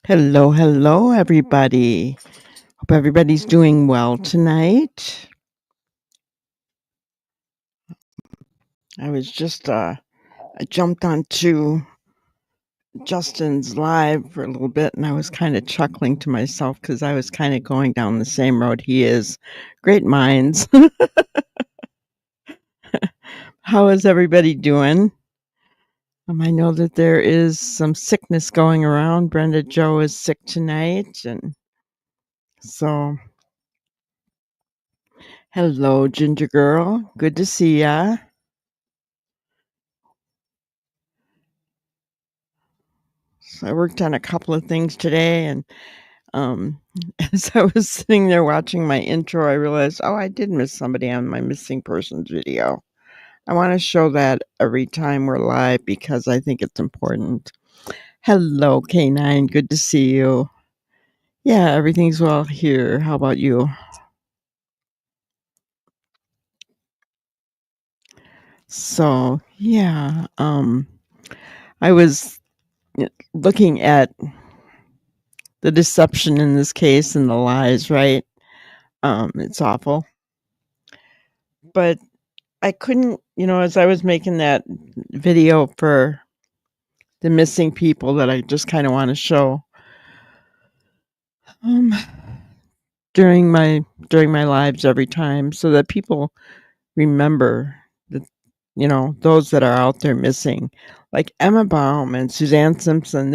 Hello, hello, everybody. Hope everybody's doing well tonight. I jumped onto Justin's live for a little bit and I was kind of chuckling to myself because I was kind of going down the same road he is. Great minds. How is everybody doing? I know that there is some sickness going around. Brenda Joe is sick tonight. And so, hello, Ginger Girl. Good to see ya. So I worked on a couple of things today, and um, as I was sitting there watching my intro, I realized, oh, I did miss somebody on my missing persons video. I want to show that every time we're live because I think it's important. Hello, K9. Good to see you. Yeah, everything's well here. How about you? So, yeah, I was looking at the deception in this case and the lies, right? It's awful. But I couldn't, as I was making that video for the missing people that I just kind of want to show um, during my lives every time, so that people remember that those that are out there missing, like Emma Baum and Suzanne Simpson.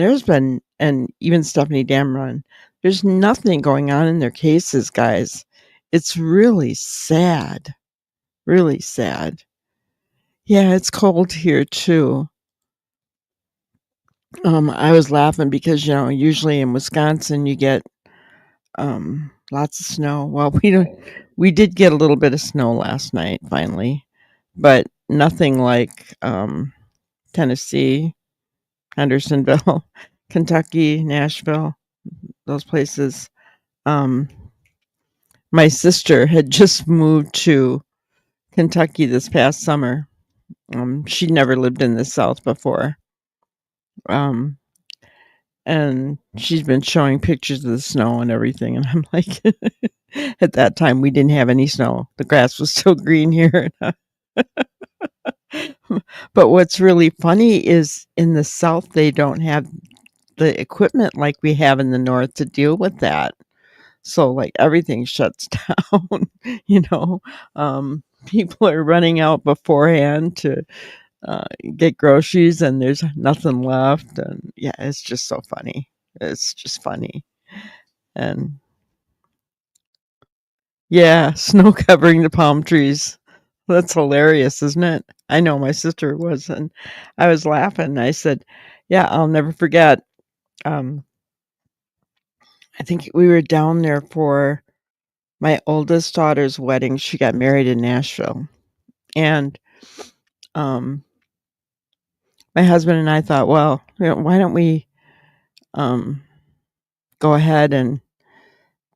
And even Stephanie Dameron. There's nothing going on in their cases, guys. It's really sad. Really sad. Yeah, it's cold here too. I was laughing because, usually in Wisconsin you get lots of snow. Well, we did get a little bit of snow last night finally, but nothing like Tennessee, Hendersonville, Kentucky, Nashville, those places. Um my sister had just moved to Kentucky this past summer. She'd never lived in the South before. Um and she's been showing pictures of the snow and everything, and I'm like, at that time we didn't have any snow. The grass was still green here. But what's really funny is in the South they don't have the equipment like we have in the North to deal with that. So like everything shuts down. you know People are running out beforehand to get groceries, and there's nothing left. And yeah, it's just so funny. It's just funny. And yeah, snow covering the palm trees. That's hilarious, isn't it? I know my sister was, and I was laughing. I said, "Yeah, I'll never forget." Um, I think we were down there for my oldest daughter's wedding. She got married in Nashville, and um, my husband and I thought, well, why don't we um, go ahead and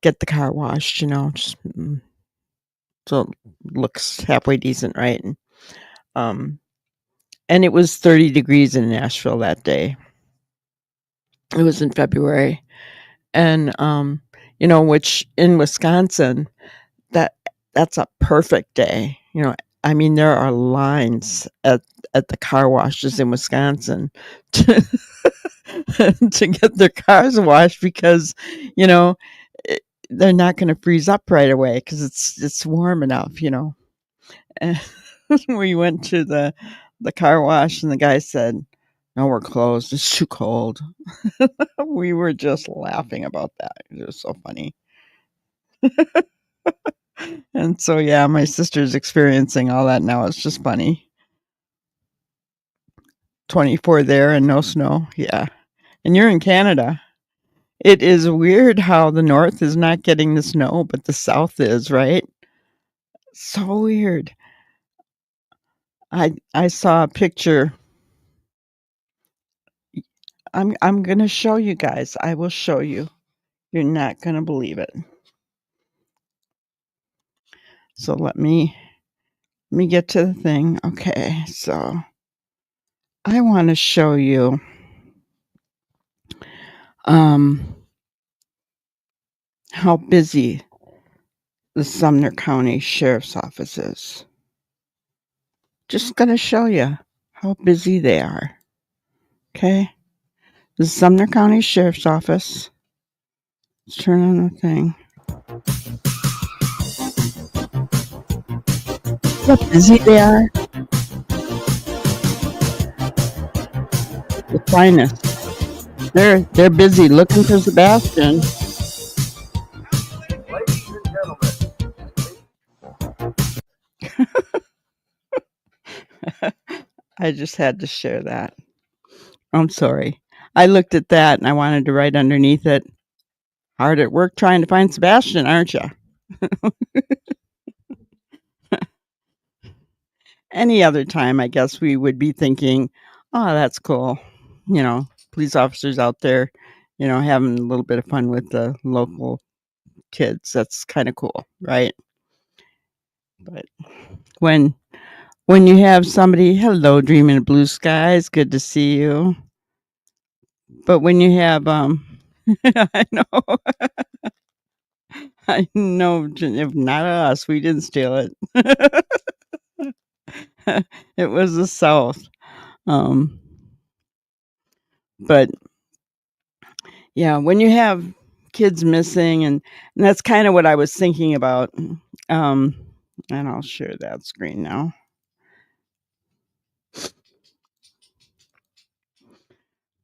get the car washed? Just so it looks halfway decent, right? Um, and it was 30 degrees in Nashville that day. It was in February. And, which in Wisconsin, that that's a perfect day. I mean, there are lines at the car washes in Wisconsin to to get their cars washed because, you know, it, they're not going to freeze up right away because it's warm enough. And we went to the car wash, and the guy said, "No, we're closed. It's too cold." We were just laughing about that. It was so funny. And so, yeah, my sister's experiencing all that now. It's just funny. 24 there and no snow. Yeah. And you're in Canada. It is weird how the North is not getting the snow, but the South is, right? So weird. I saw a picture. I'm going to show you guys. I will show you. You're not going to believe it. So let me get to the thing. Okay. So I want to show you how busy the Sumner County Sheriff's Office is. Just gonna show you how busy they are. Okay? The Sumner County Sheriff's Office. Let's turn on the thing. How busy they are. The finest. They're busy looking for Sebastian. Ladies and gentlemen. I just had to share that. I'm sorry. I looked at that and I wanted to write underneath it, hard at work trying to find Sebastian, aren't you? Any other time, I guess we would be thinking, oh, that's cool. Police officers out there, having a little bit of fun with the local kids. That's kind of cool, right? But when you have somebody, hello, dreaming of blue skies, good to see you. But when you have, I know, if not us, we didn't steal it. It was the South. But yeah, when you have kids missing, and that's kind of what I was thinking about. And I'll share that screen now.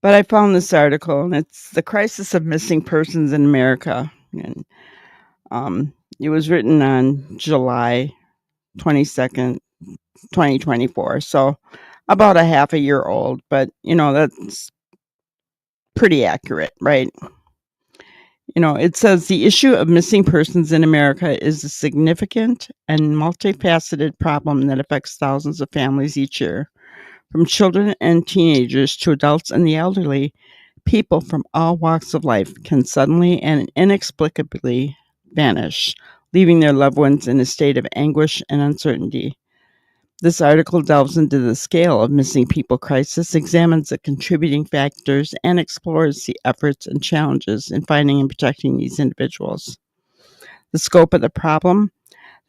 But I found this article, and it's the crisis of missing persons in America. And it was written on July 22nd, 2024. So about a half a year old, but that's pretty accurate, right? It says the issue of missing persons in America is a significant and multifaceted problem that affects thousands of families each year. From children and teenagers to adults and the elderly, people from all walks of life can suddenly and inexplicably vanish, leaving their loved ones in a state of anguish and uncertainty. This article delves into the scale of missing people crisis, examines the contributing factors, and explores the efforts and challenges in finding and protecting these individuals. The scope of the problem: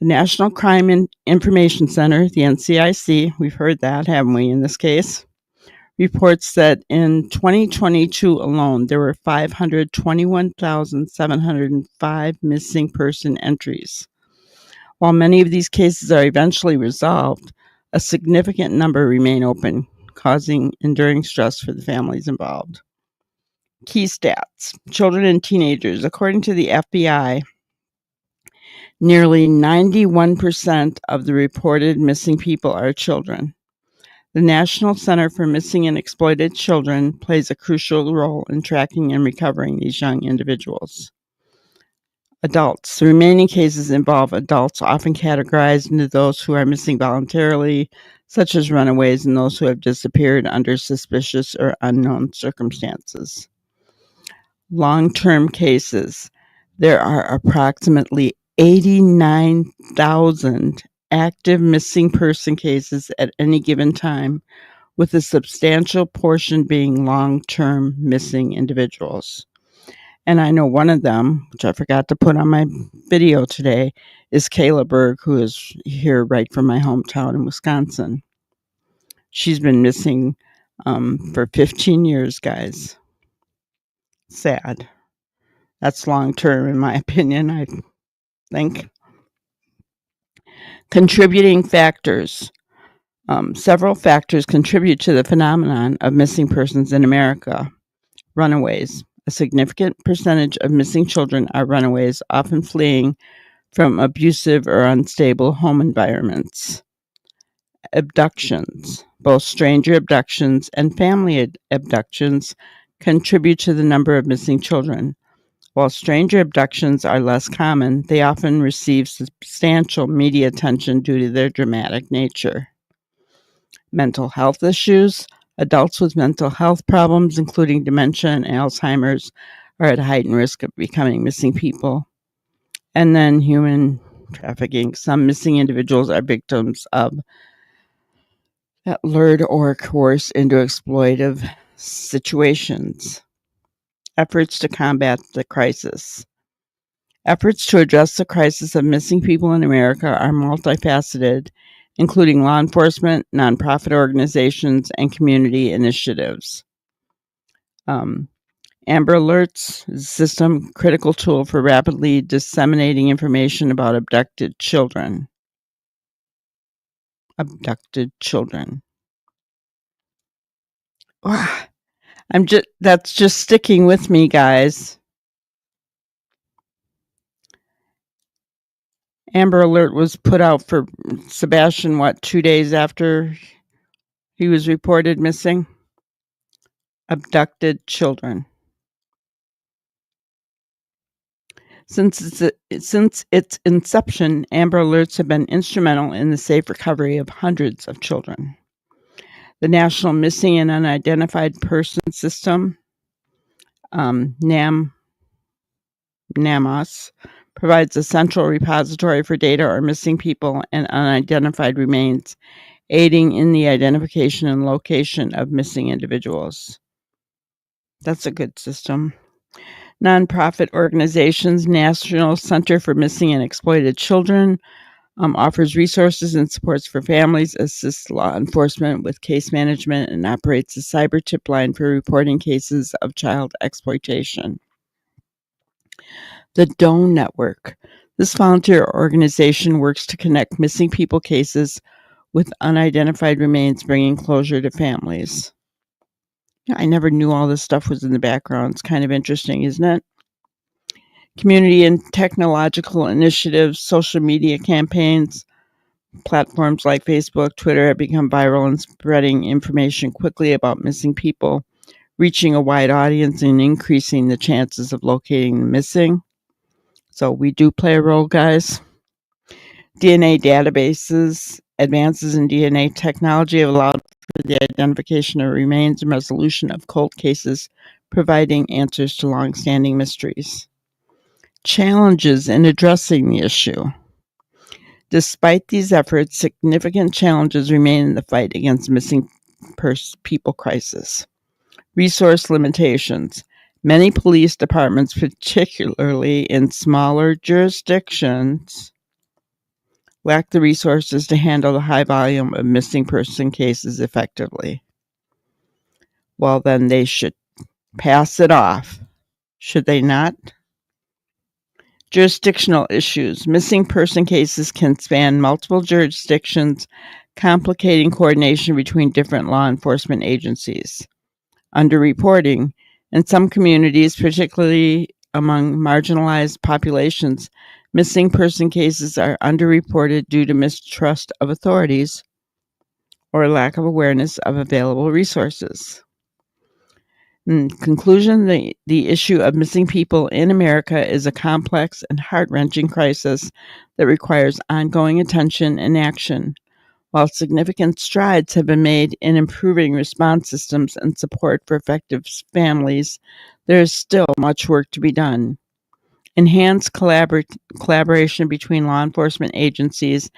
the National Crime Information Center, the NCIC, we've heard that, haven't we, in this case, reports that in 2022 alone, there were 521,705 missing person entries. While many of these cases are eventually resolved, a significant number remain open, causing enduring stress for the families involved. Key stats: children and teenagers. According to the FBI, nearly 91% of the reported missing people are children. The National Center for Missing and Exploited Children plays a crucial role in tracking and recovering these young individuals. Adults. The remaining cases involve adults, often categorized into those who are missing voluntarily, such as runaways, and those who have disappeared under suspicious or unknown circumstances. Long-term cases. There are approximately 89,000 active missing person cases at any given time, with a substantial portion being long-term missing individuals. And I know one of them, which I forgot to put on my video today, is Kayla Berg, who is here right from my hometown in Wisconsin. She's been missing for 15 years, guys. Sad. That's long term, in my opinion, I think. Contributing factors. Several factors contribute to the phenomenon of missing persons in America. Runaways. A significant percentage of missing children are runaways, often fleeing from abusive or unstable home environments. Abductions. Both stranger abductions and family abductions contribute to the number of missing children. While stranger abductions are less common, they often receive substantial media attention due to their dramatic nature. Mental health issues. Adults with mental health problems, including dementia and Alzheimer's, are at heightened risk of becoming missing people. And then human trafficking. Some missing individuals are victims of that lured or coerced into exploitive situations. efforts to combat the crisis. Efforts to address the crisis of missing people in America are multifaceted, including law enforcement, nonprofit organizations, and community initiatives. Amber Alerts is a system critical tool for rapidly disseminating information about abducted children. Wow. That's just sticking with me, guys. Amber Alert was put out for Sebastian, 2 days after he was reported missing? Abducted children. Since its inception, Amber Alerts have been instrumental in the safe recovery of hundreds of children. The National Missing and Unidentified Person System, NAMOS, provides a central repository for data on missing people and unidentified remains, aiding in the identification and location of missing individuals. That's a good system. Nonprofit organizations, National Center for Missing and Exploited Children, offers resources and supports for families, assists law enforcement with case management, and operates a cyber tip line for reporting cases of child exploitation. The DONE Network. This volunteer organization works to connect missing people cases with unidentified remains, bringing closure to families. I never knew all this stuff was in the background. It's kind of interesting, isn't it? Community and technological initiatives, social media campaigns, platforms like Facebook, Twitter have become viral in spreading information quickly about missing people, reaching a wide audience and increasing the chances of locating the missing. So we do play a role, guys. DNA databases, advances in DNA technology have allowed for the identification of remains and resolution of cold cases, providing answers to long-standing mysteries. Challenges in addressing the issue. Despite these efforts, significant challenges remain in the fight against missing people crisis. Resource limitations. Many police departments, particularly in smaller jurisdictions, lack the resources to handle the high volume of missing person cases effectively. Well, then they should pass it off, should they not? Jurisdictional issues. Missing person cases can span multiple jurisdictions, complicating coordination between different law enforcement agencies. Underreporting. In some communities, particularly among marginalized populations, missing person cases are underreported due to mistrust of authorities or lack of awareness of available resources. In conclusion, the issue of missing people in America is a complex and heart-wrenching crisis that requires ongoing attention and action. While significant strides have been made in improving response systems and support for affected families, there is still much work to be done. Enhanced collaboration between law enforcement agencies,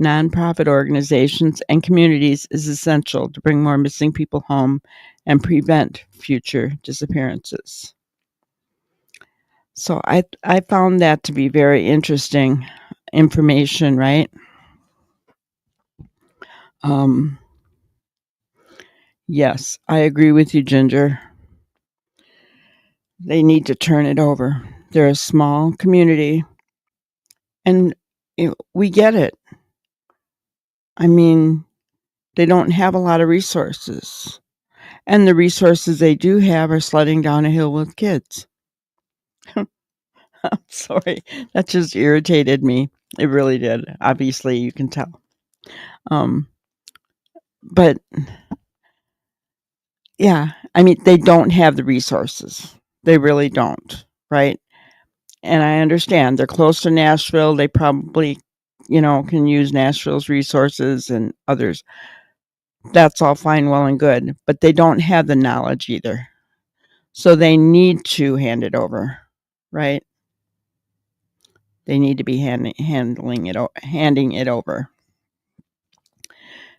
nonprofit organizations, and communities is essential to bring more missing people home and prevent future disappearances. So I found that to be very interesting information, right? Yes, I agree with you, Ginger. They need to turn it over. They're a small community, and we get it. I mean, they don't have a lot of resources, and the resources they do have are sledding down a hill with kids. I'm sorry, that just irritated me. It really did. Obviously, you can tell. But yeah, I mean, they don't have the resources. They really don't, right? And I understand they're close to Nashville. They probably, can use Nashville's resources and others. That's all fine, well, and good. But they don't have the knowledge either. So they need to hand it over, right? They need to be handing it over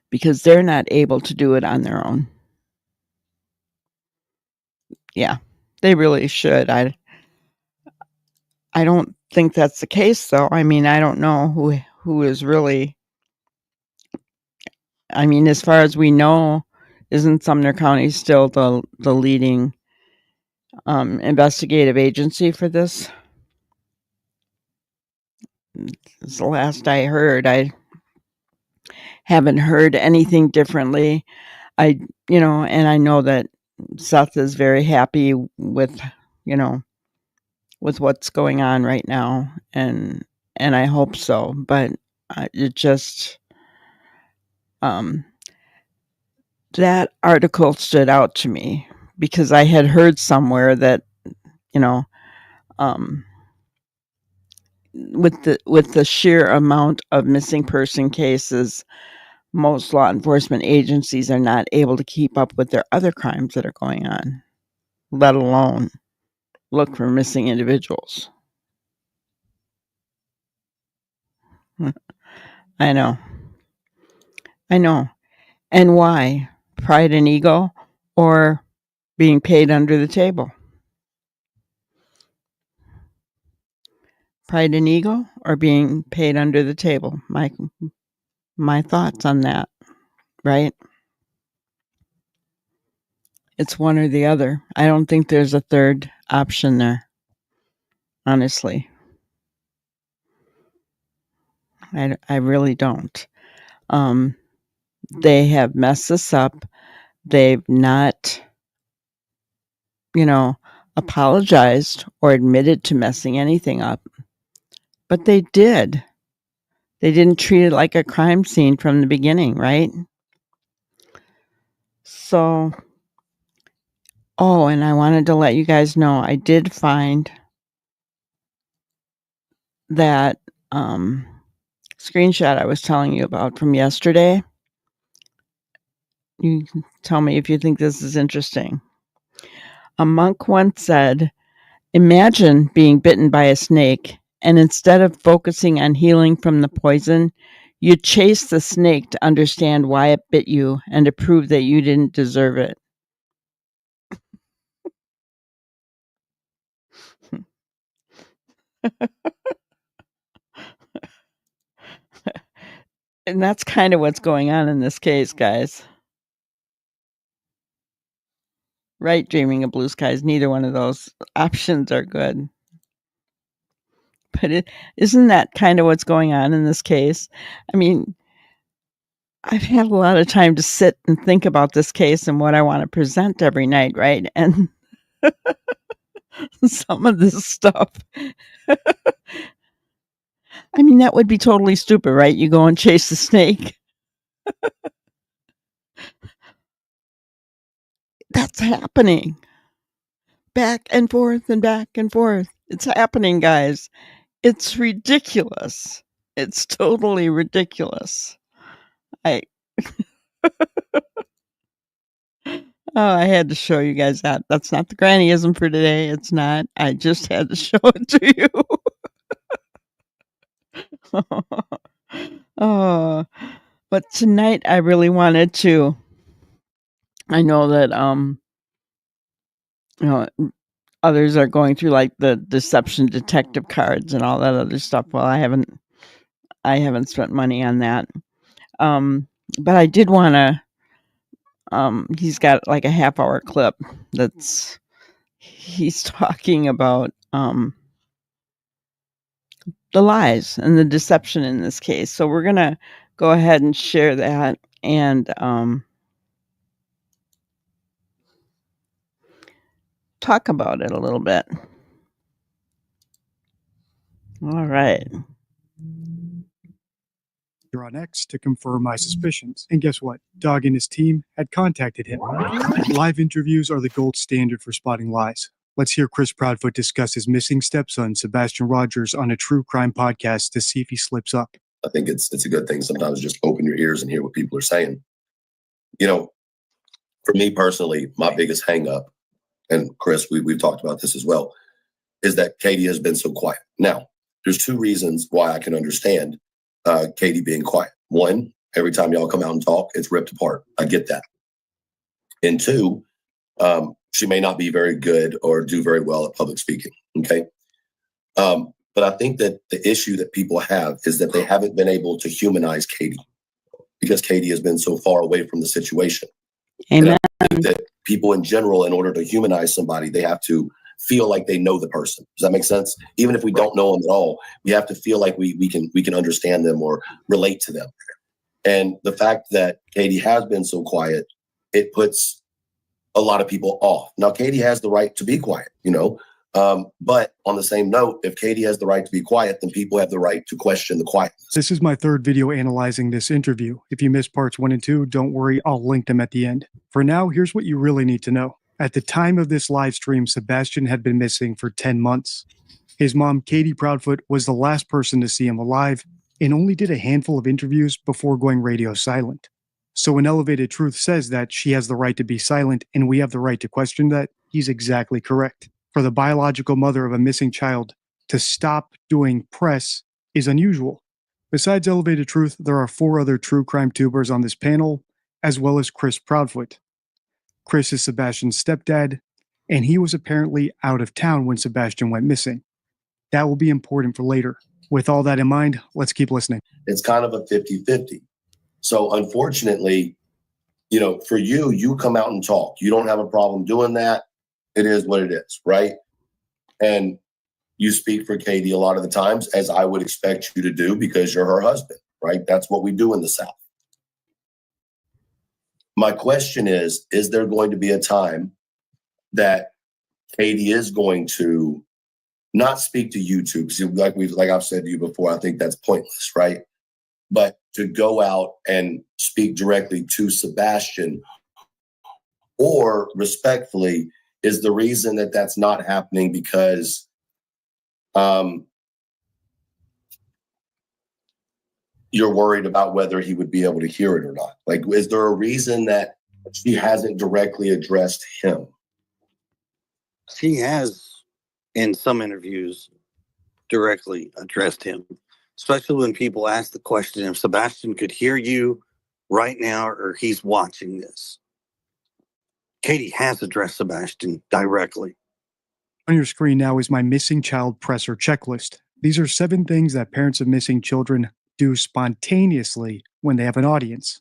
because they're not able to do it on their own. Yeah, They really should. I don't think that's the case, though. I mean, I don't know who is really. I mean, as far as we know, isn't Sumner County still the leading investigative agency for this? It's the last I heard. I haven't heard anything differently. And I know that Seth is very happy with, with what's going on right now, and I hope so. But it just that article stood out to me because I had heard somewhere that with the sheer amount of missing person cases, most law enforcement agencies are not able to keep up with their other crimes that are going on, let alone look for missing individuals. I know. And why? Pride and ego, or being paid under the table? Pride and ego, or being paid under the table? My thoughts on that, right? It's one or the other. I don't think there's a third option there, honestly. I really don't. They have messed this up. They've not, apologized or admitted to messing anything up. But they did. They didn't treat it like a crime scene from the beginning, right? So, and I wanted to let you guys know, I did find that screenshot I was telling you about from yesterday. You can tell me if you think this is interesting. A monk once said, "Imagine being bitten by a snake, and instead of focusing on healing from the poison, you chase the snake to understand why it bit you and to prove that you didn't deserve it." And that's kind of what's going on in this case, guys. Right, Dreaming of Blue Skies, neither one of those options are good. But isn't that kind of what's going on in this case? I mean, I've had a lot of time to sit and think about this case and what I want to present every night, right? And some of this stuff, I mean, that would be totally stupid, right? You go and chase the snake. That's happening. Back and forth and back and forth. It's happening, guys. It's ridiculous. It's totally ridiculous. I I had to show you guys that. That's not the grannyism for today. It's not. I just had to show it to you. Oh, but tonight I really wanted to. I know that others are going through like the deception detective cards and all that other stuff. Well, I haven't spent money on that. But I did want to. He's got like a half-hour clip he's talking about the lies and the deception in this case. So we're gonna go ahead and share that and talk about it a little bit. All right. You're on X to confirm my suspicions. And guess what? Doug and his team had contacted him. Live interviews are the gold standard for spotting lies. Let's hear Chris Proudfoot discuss his missing stepson, Sebastian Rogers, on a true crime podcast to see if he slips up. I think it's a good thing sometimes just open your ears and hear what people are saying. For me personally, my biggest hang up, and Chris, we've talked about this as well, is that Katie has been so quiet. Now, there's two reasons why I can understand Katie being quiet. One, every time y'all come out and talk, it's ripped apart. I get that. And two, she may not be very good or do very well at public speaking. Okay. But I think that the issue that people have is that they haven't been able to humanize Katie because Katie has been so far away from the situation. Amen. And I think that people in general, in order to humanize somebody, they have to feel like they know the person. Does that make sense? Even if we don't know them at all, we have to feel like we can understand them or relate to them. And the fact that Katie has been so quiet, it puts a lot of people off. Now, Katie has the right to be quiet, but on the same note, if Katie has the right to be quiet, then people have the right to question the quietness. This is my third video analyzing this interview. If you missed parts 1 and 2, don't worry, I'll link them at the end. For now, here's what you really need to know. At the time of this live stream, Sebastian had been missing for 10 months. His mom, Katie Proudfoot, was the last person to see him alive and only did a handful of interviews before going radio silent. So when Elevated Truth says that she has the right to be silent and we have the right to question that, he's exactly correct. For the biological mother of a missing child to stop doing press is unusual. Besides Elevated Truth, there are 4 other true crime tubers on this panel, as well as Chris Proudfoot. Chris is Sebastian's stepdad, and he was apparently out of town when Sebastian went missing. That will be important for later. With all that in mind, let's keep listening. It's kind of a 50-50. So unfortunately, for you come out and talk. You don't have a problem doing that. It is what it is, right? And you speak for Katie a lot of the times, as I would expect you to do because you're her husband, right? That's what we do in the South. My question is there going to be a time that Katie is going to not speak to YouTube? Because like I've said to you before, I think that's pointless, right? But to go out and speak directly to Sebastian, or respectfully, is the reason that that's not happening because you're worried about whether he would be able to hear it or not? Like, is there a reason that she hasn't directly addressed him? She has, in some interviews, directly addressed him, especially when people ask the question if Sebastian could hear you right now or he's watching this. Katie has addressed Sebastian directly. On your screen now is my missing child presser checklist. These are 7 things that parents of missing children do spontaneously when they have an audience.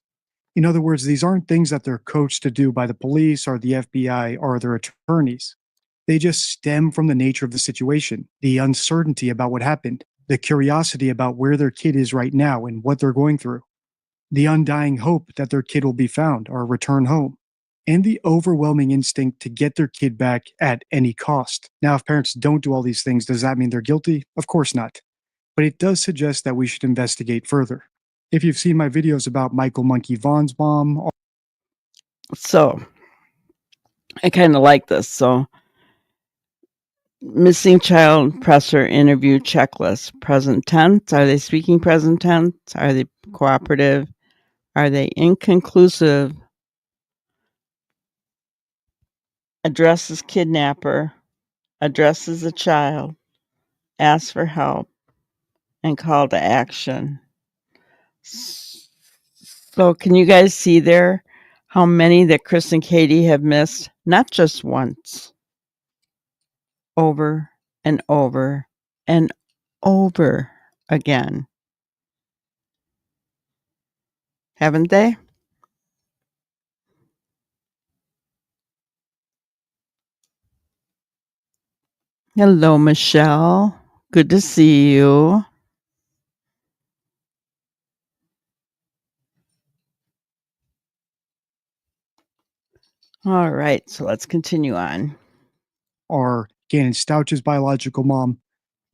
In other words, these aren't things that they're coached to do by the police or the FBI or their attorneys. They just stem from the nature of the situation, the uncertainty about what happened, the curiosity about where their kid is right now and what they're going through, the undying hope that their kid will be found or return home, and the overwhelming instinct to get their kid back at any cost. Now, if parents don't do all these things, does that mean they're guilty? Of course not. But it does suggest that we should investigate further. If you've seen my videos about Michael Monkey Vaughn's mom. So, I kind of like this. So, missing child presser interview checklist. Present tense. Are they speaking present tense? Are they cooperative? Are they inconclusive? Addresses kidnapper. Addresses the child. Asks for help. And call to action. So can you guys see there how many that Chris and Katie have missed? Not just once. Over and over and over again. Haven't they? Hello, Michelle. Good to see you. All right, so let's continue on. Or Gannon Stouch's biological mom,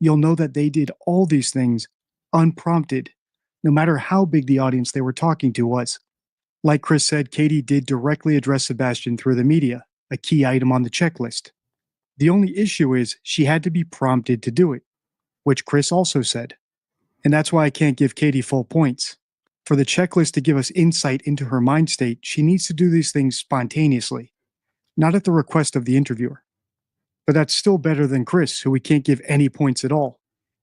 you'll know that they did all these things unprompted, no matter how big the audience they were talking to was. Like Chris said, Katie did directly address Sebastian through the media, a key item on the checklist. The only issue is she had to be prompted to do it, which Chris also said. And that's why I can't give Katie full points. For the checklist to give us insight into her mind state, she needs to do these things spontaneously, not at the request of the interviewer. But that's still better than Chris, who we can't give any points at all.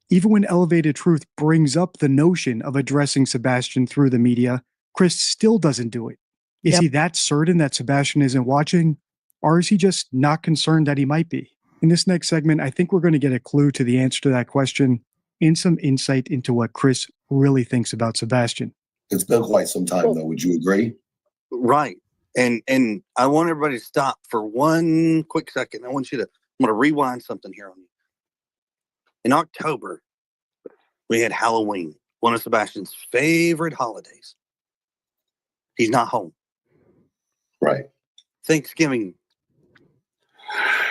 Even when Elevated Truth brings up the notion of addressing Sebastian through the media, Chris still doesn't do it. Is he that certain that Sebastian isn't watching? Or is he just not concerned that he might be? In this next segment, I think we're going to get a clue to the answer to that question and some insight into what Chris really thinks about Sebastian. It's been quite some time, though. Would you agree? Right. And I want everybody to stop for one quick second. I'm going to rewind something here on you. In October, we had Halloween, one of Sebastian's favorite holidays. He's not home. Right. Thanksgiving,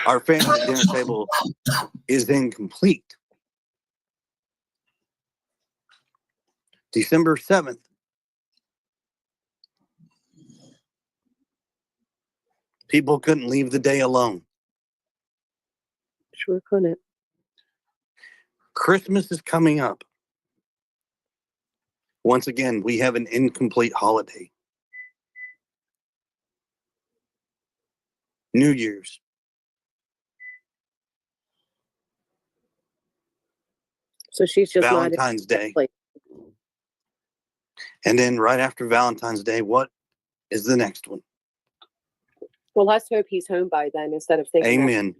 our family dinner table is incomplete. December 7th, people couldn't leave the day alone. Sure couldn't. Christmas is coming up. Once again, we have an incomplete holiday. New Year's. So she's just Valentine's Day. not. And then right after Valentine's Day, what is the next one? Well, let's hope he's home by then instead of thinking. Amen.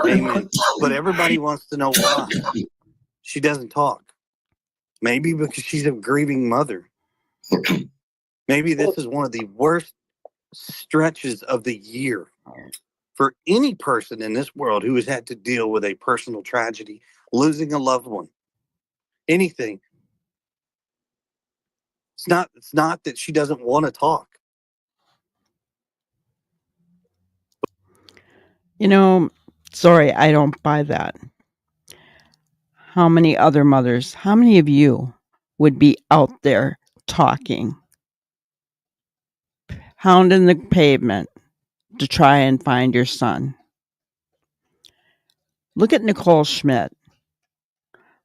Amen. But everybody wants to know why she doesn't talk. Maybe because she's a grieving mother. Maybe this is one of the worst stretches of the year for any person in this world who has had to deal with a personal tragedy, losing a loved one, anything. It's not that she doesn't want to talk. Sorry, I don't buy that. How many other mothers, how many of you would be out there talking, pounding the pavement to try and find your son? Look at Nicole Schmidt.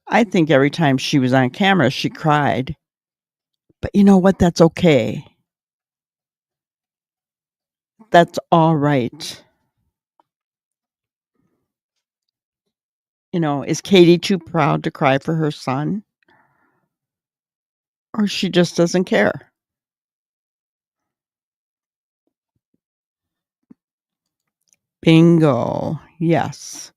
I think every time she was on camera, she cried. But you know what? That's okay. That's all right. Is Katie too proud to cry for her son? Or she just doesn't care? Bingo. Yes.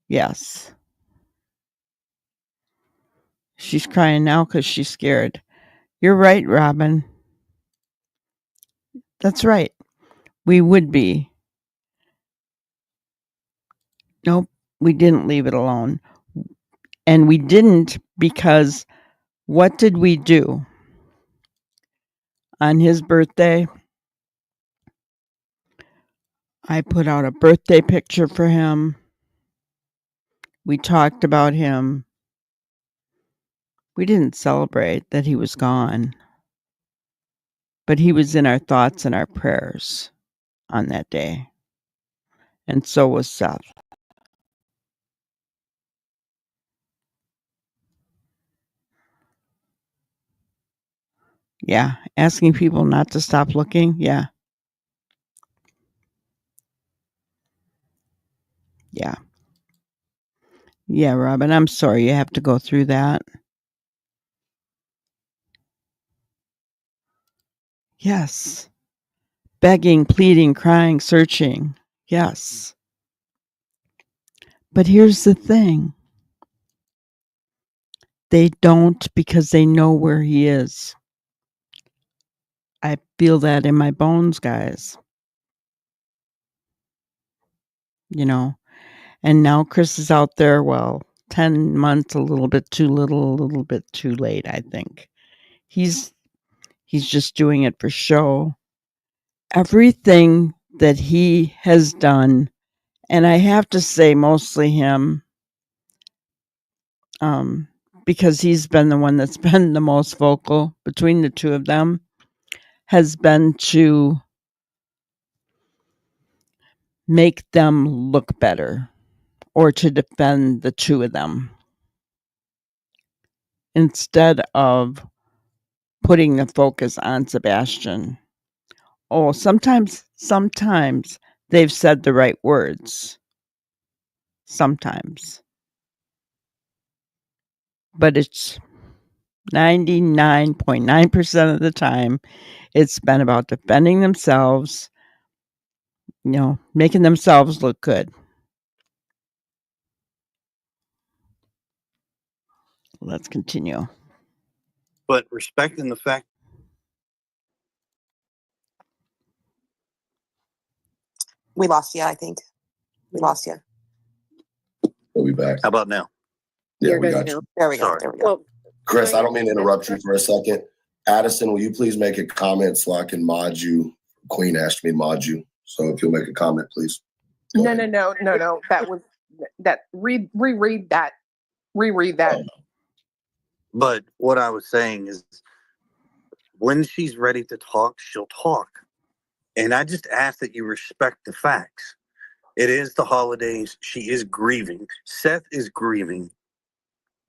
Yes. She's crying now because she's scared. You're right, Robin. That's right. We would be. Nope, we didn't leave it alone. And we didn't because what did we do? On his birthday, I put out a birthday picture for him. We talked about him. We didn't celebrate that he was gone, but he was in our thoughts and our prayers on that day. And so was Seth. Yeah, asking people not to stop looking. Yeah. Yeah. Yeah, Robin, I'm sorry you have to go through that. Yes. Begging, pleading, crying, searching. Yes. But here's the thing. They don't because they know where he is. I feel that in my bones, guys. And now Chris is out there, 10 months, a little bit too little, a little bit too late, I think. He's just doing it for show. Everything that he has done, and I have to say mostly him, because he's been the one that's been the most vocal between the two of them, has been to make them look better or to defend the two of them instead of putting the focus on Sebastian. Oh, sometimes they've said the right words. Sometimes. But it's 99.9% of the time, it's been about defending themselves, making themselves look good. Let's continue. But respecting the fact We lost you, I think. We lost you. We'll be back. how about now? Yeah, You're we good got now. you. There we go. Sorry. There we go. Well, Chris, I don't mean to interrupt you for a second. Addison, will you please make a comment so I can mod you? Queen asked me to mod you. So if you'll make a comment, please. Go No, ahead. no. That was reread that. Reread that. But what I was saying is when she's ready to talk, she'll talk. And I just ask that you respect the facts. It is the holidays. She is grieving. Seth is grieving.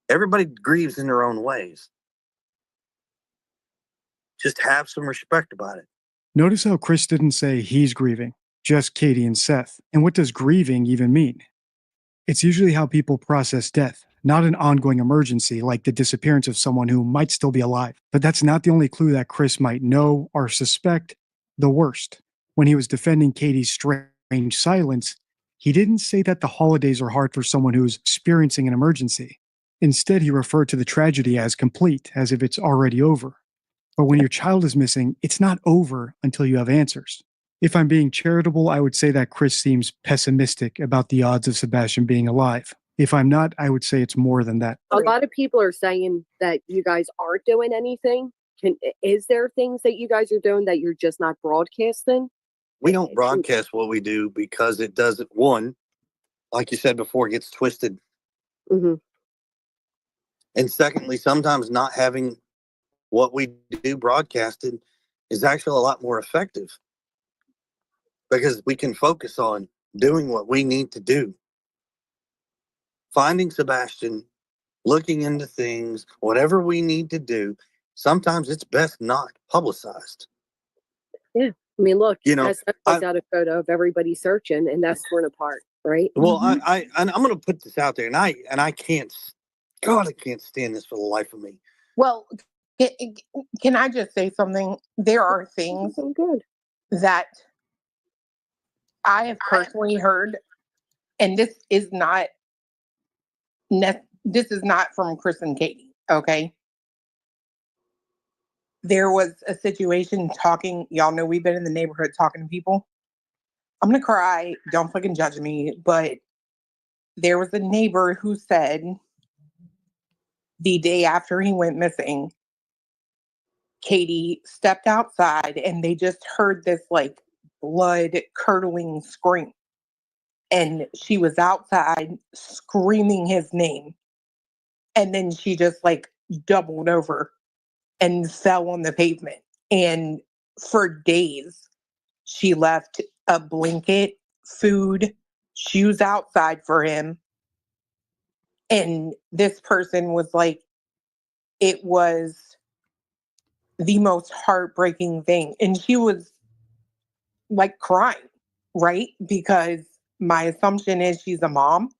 Everybody grieves in their own ways. Just have some respect about it. Notice how Chris didn't say he's grieving, just Katie and Seth. And what does grieving even mean? It's usually how people process death, not an ongoing emergency like the disappearance of someone who might still be alive. But that's not the only clue that Chris might know or suspect the worst. When he was defending Katie's strange silence, he didn't say that the holidays are hard for someone who's experiencing an emergency. Instead, he referred to the tragedy as complete, as if it's already over. But when your child is missing, it's not over until you have answers. If I'm being charitable, I would say that Chris seems pessimistic about the odds of Sebastian being alive. If I'm not, I would say it's more than that. a lot of people are saying that you guys aren't doing anything. Is there things that you guys are doing that you're just not broadcasting? We don't broadcast what we do because it doesn't, one, like you said before, it gets twisted. Mm-hmm. And secondly, sometimes not having what we do broadcasted is actually a lot more effective because we can focus on doing what we need to do. Finding Sebastian, looking into things, whatever we need to do. Sometimes it's best not publicized. I mean, look, I got a photo of everybody searching, and that's torn apart, right? Well, I'm going to put this out there, and I can't. God, I can't stand this for the life of me. Well, can I just say something? There are things Good. that I have personally heard, and this is not from Chris and Katie. Okay. There was a situation talking, y'all know we've been in the neighborhood talking to people. I'm going to cry. Don't fucking judge me. But there was a neighbor who said the day after he went missing, Katie stepped outside and they just heard this like blood curdling scream. And she was outside screaming his name. And then she just like doubled over and fell on the pavement. And for days, she left a blanket, food, shoes outside for him. And this person was like, it was the most heartbreaking thing. And she was like crying, right? Because my assumption is she's a mom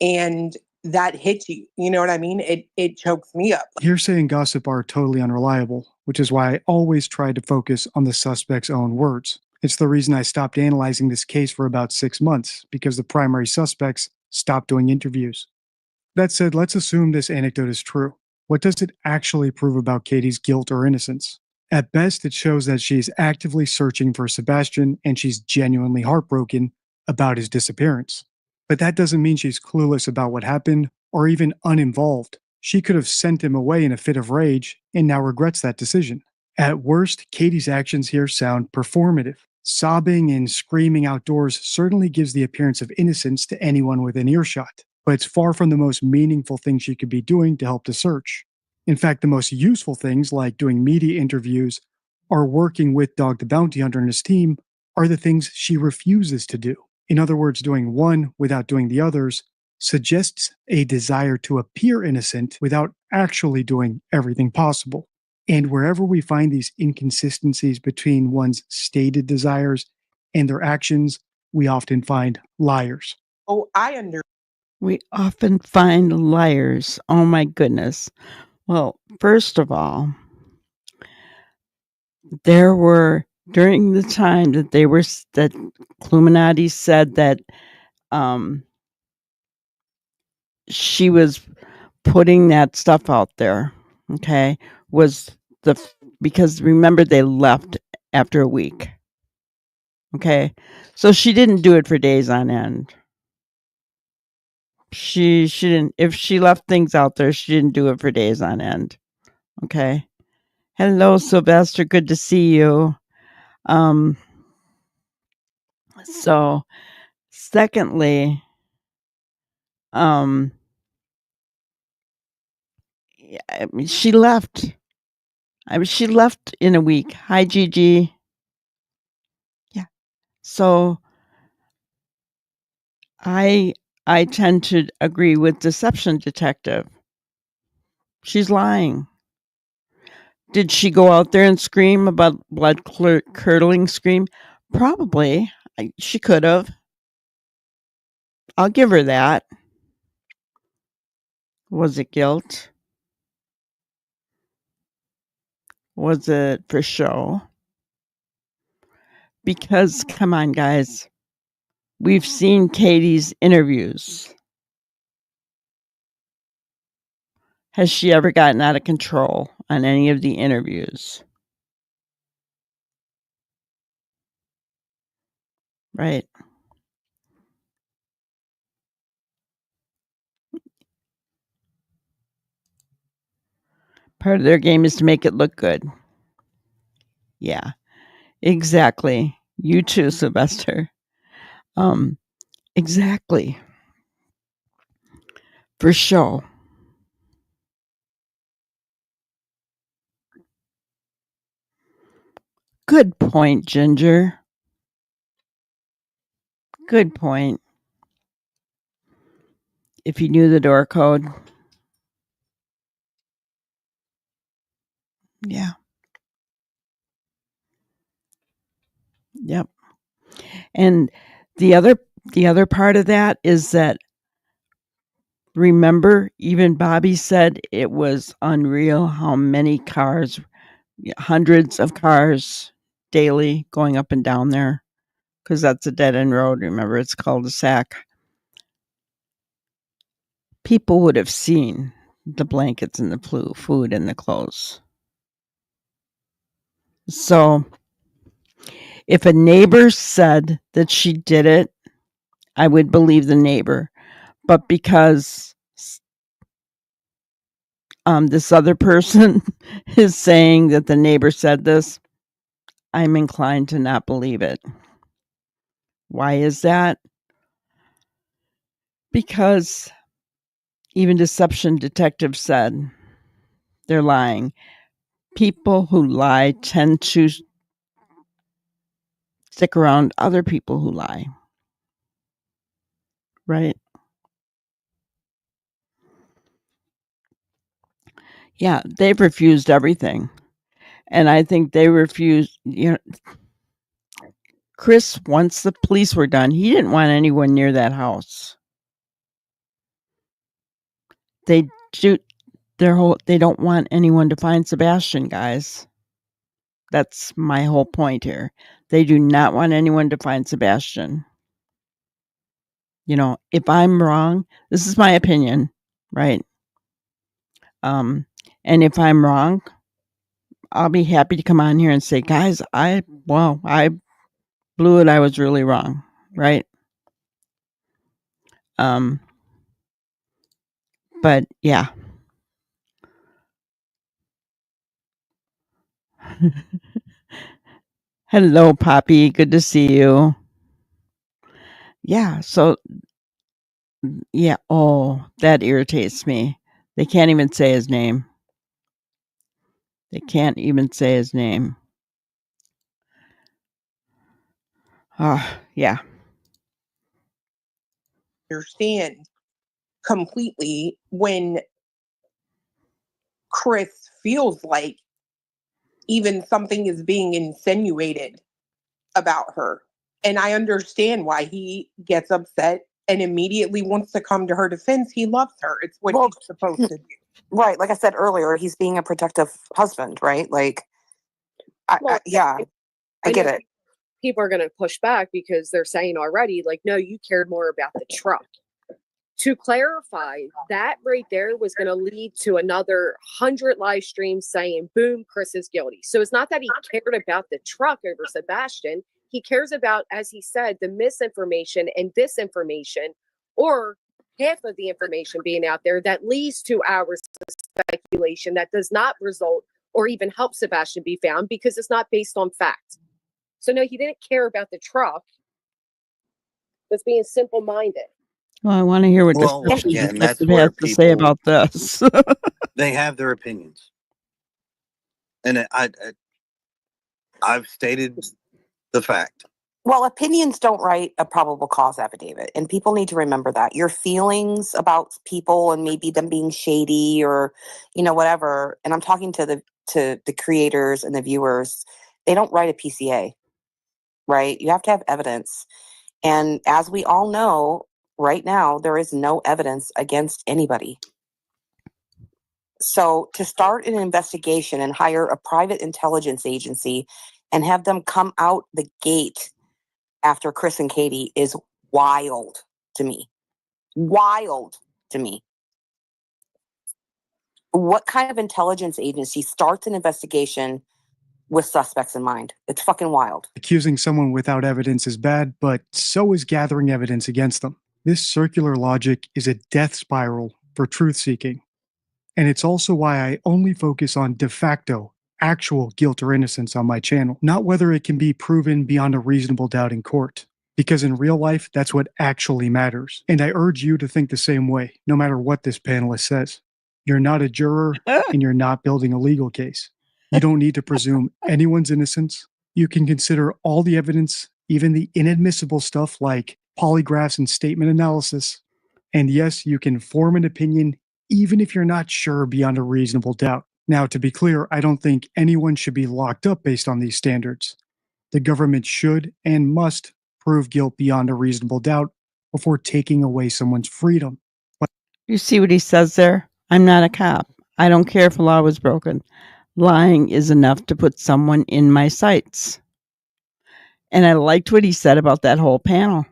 and that hits you. You know what I mean? It chokes me up. Hearsay and gossip are totally unreliable, which is why I always try to focus on the suspect's own words. It's the reason I stopped analyzing this case for about 6 months, because the primary suspects stopped doing interviews. That said, let's assume this anecdote is true. What does it actually prove about Katie's guilt or innocence? At best, it shows that she's actively searching for Sebastian and she's genuinely heartbroken about his disappearance. But that doesn't mean she's clueless about what happened or even uninvolved. She could have sent him away in a fit of rage and now regrets that decision. At worst, Katie's actions here sound performative. Sobbing and screaming outdoors certainly gives the appearance of innocence to anyone within earshot, but it's far from the most meaningful thing she could be doing to help the search. In fact, the most useful things, like doing media interviews or working with Dog the Bounty Hunter and his team, are the things she refuses to do. In other words, doing one without doing the others suggests a desire to appear innocent without actually doing everything possible. And wherever we find these inconsistencies between one's stated desires and their actions, we often find liars. Oh, I understand. We often find liars. Oh my goodness. Well, first of all, there were during the time that that Illuminati said that she was putting that stuff out there, okay, was because remember they left after a week. Okay. So she didn't do it for days on end. She didn't if she left things out there, she didn't do it for days on end. Okay. Hello, Sylvester. Good to see you. So secondly, I mean, she left. She left in a week. Hi, Gigi. Yeah. So I tend to agree with Deception Detective. She's lying. Did she go out there and scream about blood curdling scream? Probably. She could have. I'll give her that. Was it guilt? Was it for show? Because, come on, guys. We've seen Katie's interviews. Has she ever gotten out of control on any of the interviews? Right. Part of their game is to make it look good. Yeah, exactly. You too, Sylvester. Exactly. For show. Good point, Ginger. Good point. If you knew the door code. Yeah. Yep. And the other part of that is that remember even Bobby said it was unreal how many cars, hundreds of cars daily going up and down there because that's a dead end road. Remember, it's cul-de-sac. People would have seen the blankets and the food and the clothes. So if a neighbor said that she did it, I would believe the neighbor. But because this other person is saying that the neighbor said this, I'm inclined to not believe it. Why is that? Because even Deception Detective said they're lying. People who lie tend to stick around other people who lie. Right? Yeah, they've refused everything. And I think they refused, Chris, once the police were done, he didn't want anyone near that house. They don't want anyone to find Sebastian, guys. That's my whole point here. They do not want anyone to find Sebastian. If I'm wrong, this is my opinion, right? And if I'm wrong, I'll be happy to come on here and say, guys, I blew it. I was really wrong, right? But yeah. Hello, Poppy. Good to see you. Yeah. So, yeah. Oh, that irritates me. They can't even say his name. They can't even say his name. Yeah. Understand completely when Chris feels like even something is being insinuated about her. And I understand why he gets upset and immediately wants to come to her defense. He loves her. It's what he's supposed to do. Right. Like I said earlier, he's being a protective husband, right? Like, Well, yeah, I I get know it. people are going to push back because they're saying already, like, no, you cared more about the truck. To clarify, that right there was going to lead to another 100 live streams saying, boom, Chris is guilty. So it's not that he cared about the truck over Sebastian. He cares about, as he said, the misinformation and disinformation, or half of the information being out there that leads to our speculation that does not result or even help Sebastian be found because it's not based on fact. So no, he didn't care about the truck. That's being simple-minded. Well, I want to hear what Well, the once special again, that's detective where has to say people about this. they have their opinions, and I've stated the fact. Well, opinions don't write a probable cause affidavit, and people need to remember that. Your feelings about people and maybe them being shady or, whatever. And I'm talking to the creators and the viewers. They don't write a PCA, right? You have to have evidence. And as we all know, right now there is no evidence against anybody. So to start an investigation and hire a private intelligence agency and have them come out the gate after Chris and Katie is wild to me. Wild to me. What kind of intelligence agency starts an investigation with suspects in mind? It's fucking wild. Accusing someone without evidence is bad, but so is gathering evidence against them. This circular logic is a death spiral for truth seeking. And it's also why I only focus on de facto, actual guilt or innocence on my channel, not whether it can be proven beyond a reasonable doubt in court. Because in real life, that's what actually matters. And I urge you to think the same way, no matter what this panelist says. You're not a juror, and you're not building a legal case. You don't need to presume anyone's innocence. You can consider all the evidence, even the inadmissible stuff like polygraphs and statement analysis. And yes, you can form an opinion even if you're not sure beyond a reasonable doubt. Now, to be clear, I don't think anyone should be locked up based on these standards. The government should and must prove guilt beyond a reasonable doubt before taking away someone's freedom. You see what he says there? I'm not a cop. I don't care if a law was broken. Lying is enough to put someone in my sights. And I liked what he said about that whole panel.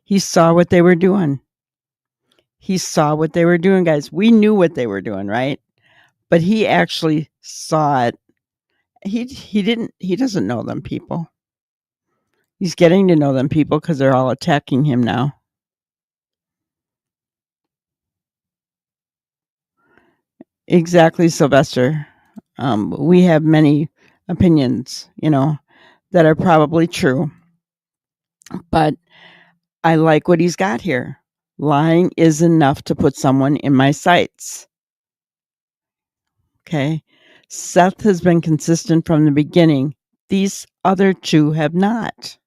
He saw what they were doing. He saw what they were doing, guys. We knew what they were doing, right? But he actually saw it. He doesn't know them people. He's getting to know them people because they're all attacking him now. Exactly, Sylvester. We have many opinions, that are probably true. But I like what he's got here. Lying is enough to put someone in my sights. Okay. Seth has been consistent from the beginning. These other two have not.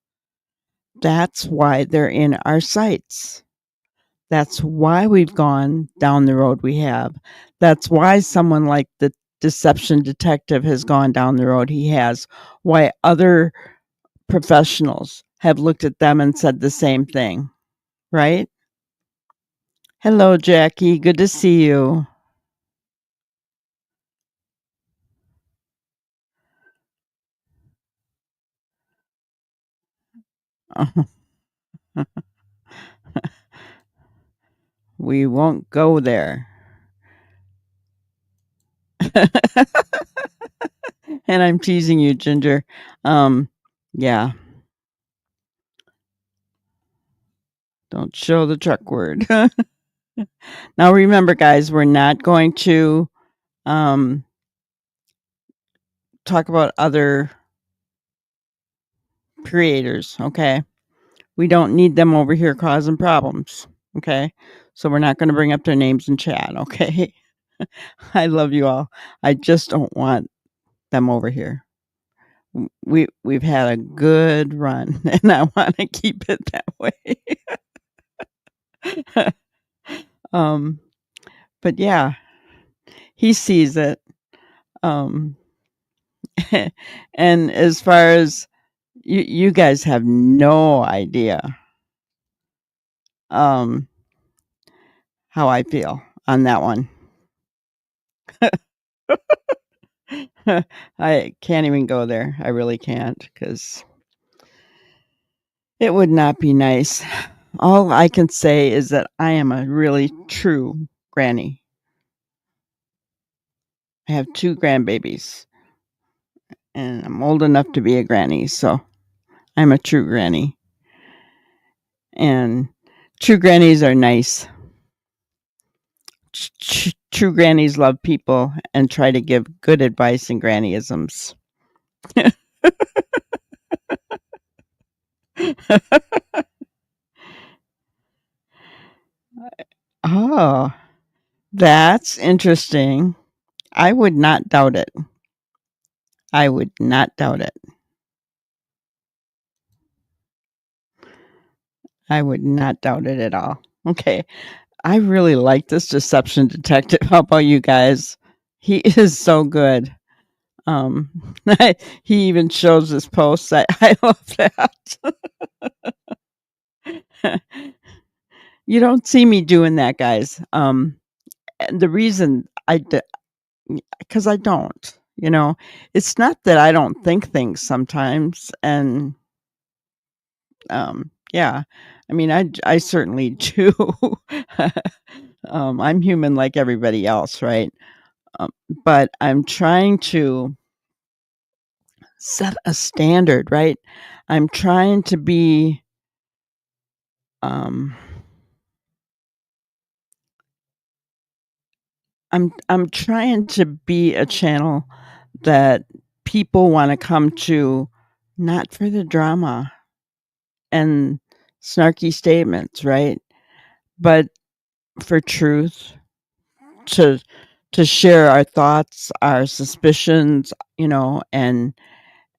That's why they're in our sights. That's why we've gone down the road we have. That's why someone like the deception detective has gone down the road he has. Why other professionals have looked at them and said the same thing, right? Hello, Jackie. Good to see you. We won't go there. And I'm teasing you, Ginger. Yeah. Don't show the truck word. Now remember, guys, we're not going to talk about other creators, okay? We don't need them over here causing problems, okay? So we're not going to bring up their names in chat, okay? I love you all. I just don't want them over here. We've had a good run, and I want to keep it that way. But yeah, he sees it. And as far as you guys have no idea how I feel on that one. I can't even go there. I really can't because it would not be nice. All I can say is that I am a really true granny. I have 2 grandbabies, and I'm old enough to be a granny, so I'm a true granny. And true grannies are nice. True grannies love people and try to give good advice and grannyisms. Oh, that's interesting. I would not doubt it. I would not doubt it. I would not doubt it at all. Okay. I really like this deception detective. How about you guys? He is so good. He even shows his posts. I love that. You don't see me doing that, guys. And the reason because I don't, it's not that I don't think things sometimes. And, yeah, I mean, I certainly do. I'm human like everybody else, right? But I'm trying to set a standard, right? I'm trying to be, I'm trying to be a channel that people want to come to, not for the drama and snarky statements, right? But for truth, to share our thoughts, our suspicions, and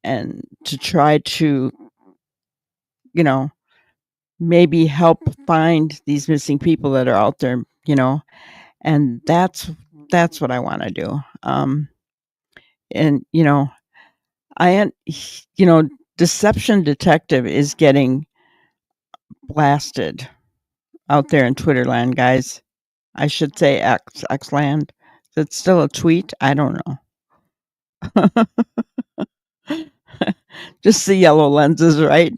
to try to, maybe help find these missing people that are out there, and that's what I want to do. And deception detective is getting blasted out there in Twitter land, guys. I should say X land. Is it still a tweet? I don't know. Just the yellow lenses, right?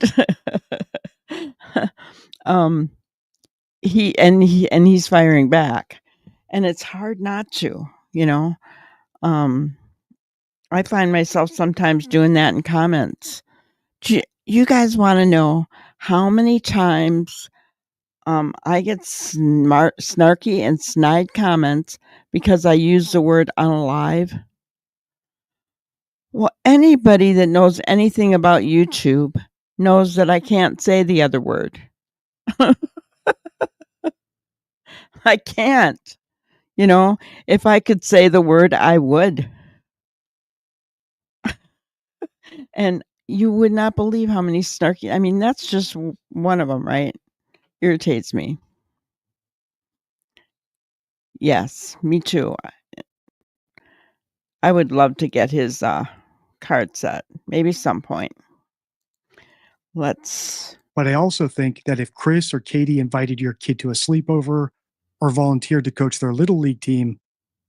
He's firing back, and it's hard not to, I find myself sometimes doing that in comments. You guys want to know how many times I get snarky and snide comments because I use the word unalive? Well, anybody that knows anything about YouTube knows that I can't say the other word. I can't. If I could say the word, I would. And you would not believe how many snarky, I mean, that's just one of them, right? Irritates me. Yes, me too. I would love to get his card set, maybe some point. But I also think that if Chris or Katie invited your kid to a sleepover or volunteered to coach their little league team,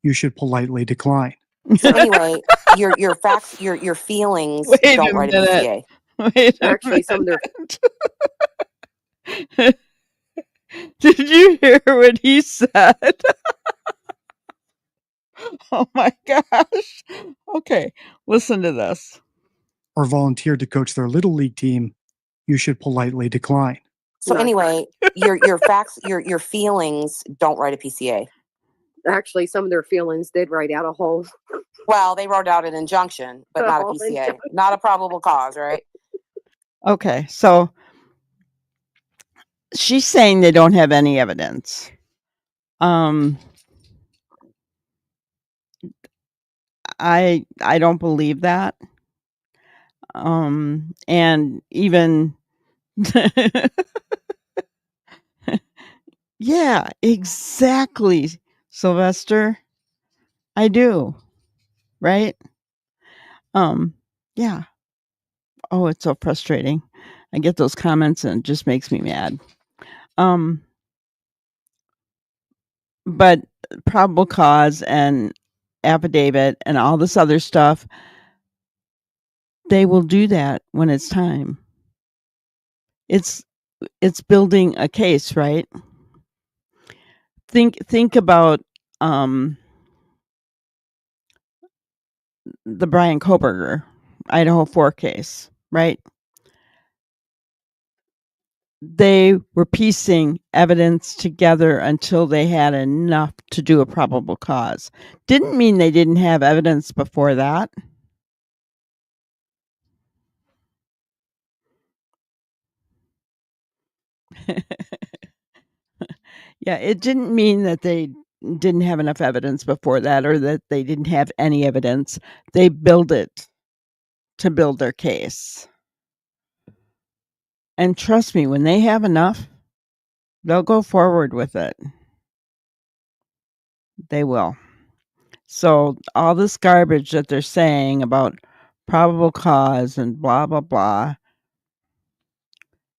you should politely decline. So anyway, your facts, your feelings Wait don't a write a minute. PCA. Wait a Actually, some of their minute. Did you hear what he said? Oh my gosh. Okay, listen to this. Or volunteered to coach their little league team, you should politely decline. So No. anyway, your facts, your feelings don't write a PCA. actually some of their feelings did write out a whole. Well, they wrote out an injunction, but not a Oh, PCA, injunction. not a probable cause, right? Okay, so she's saying they don't have any evidence. I don't believe that. And even yeah, exactly, Sylvester. I do. Right? Yeah. Oh, it's so frustrating. I get those comments and it just makes me mad. But probable cause and affidavit and all this other stuff. They will do that when it's time. It's building a case, right? Think about the Brian Koberger, Idaho 4 case, right? They were piecing evidence together until they had enough to do a probable cause. Didn't mean they didn't have evidence before that. Yeah, it didn't mean that they didn't have enough evidence before that or that they didn't have any evidence. They build it to build their case. And trust me, when they have enough, they'll go forward with it. They will. So all this garbage that they're saying about probable cause and blah, blah, blah,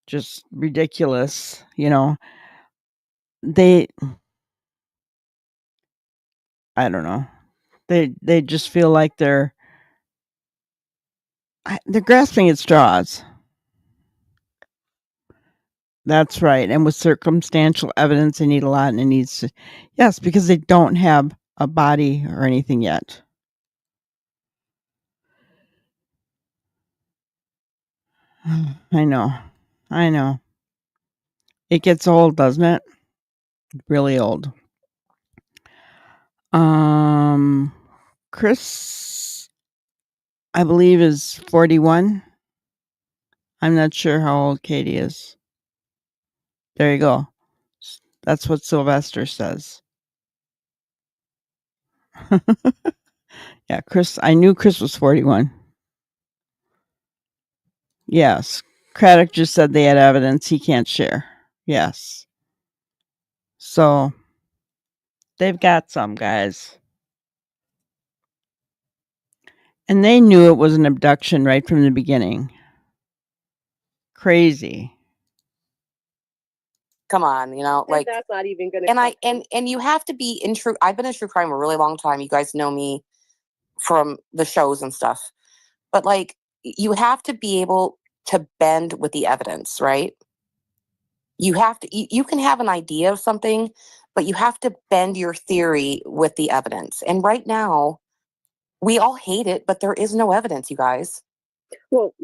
just ridiculous, I don't know. They just feel like they're grasping at straws. That's right. And with circumstantial evidence, they need a lot, and it needs to, yes, because they don't have a body or anything yet. I know. It gets old, doesn't it? Really old. Chris, I believe, is 41. I'm not sure how old Katie is. There you go. That's what Sylvester says. Yeah, Chris, I knew Chris was 41. Yes. Craddock just said they had evidence he can't share. Yes. So they've got some, guys. And they knew it was an abduction right from the beginning. Crazy. Come on, like, that's not even gonna. and you have to be in true. I've been in true crime a really long time. You guys know me from the shows and stuff, but like, you have to be able to bend with the evidence, right? You have to. You can have an idea of something, but you have to bend your theory with the evidence. And right now, we all hate it, but there is no evidence, you guys. Well,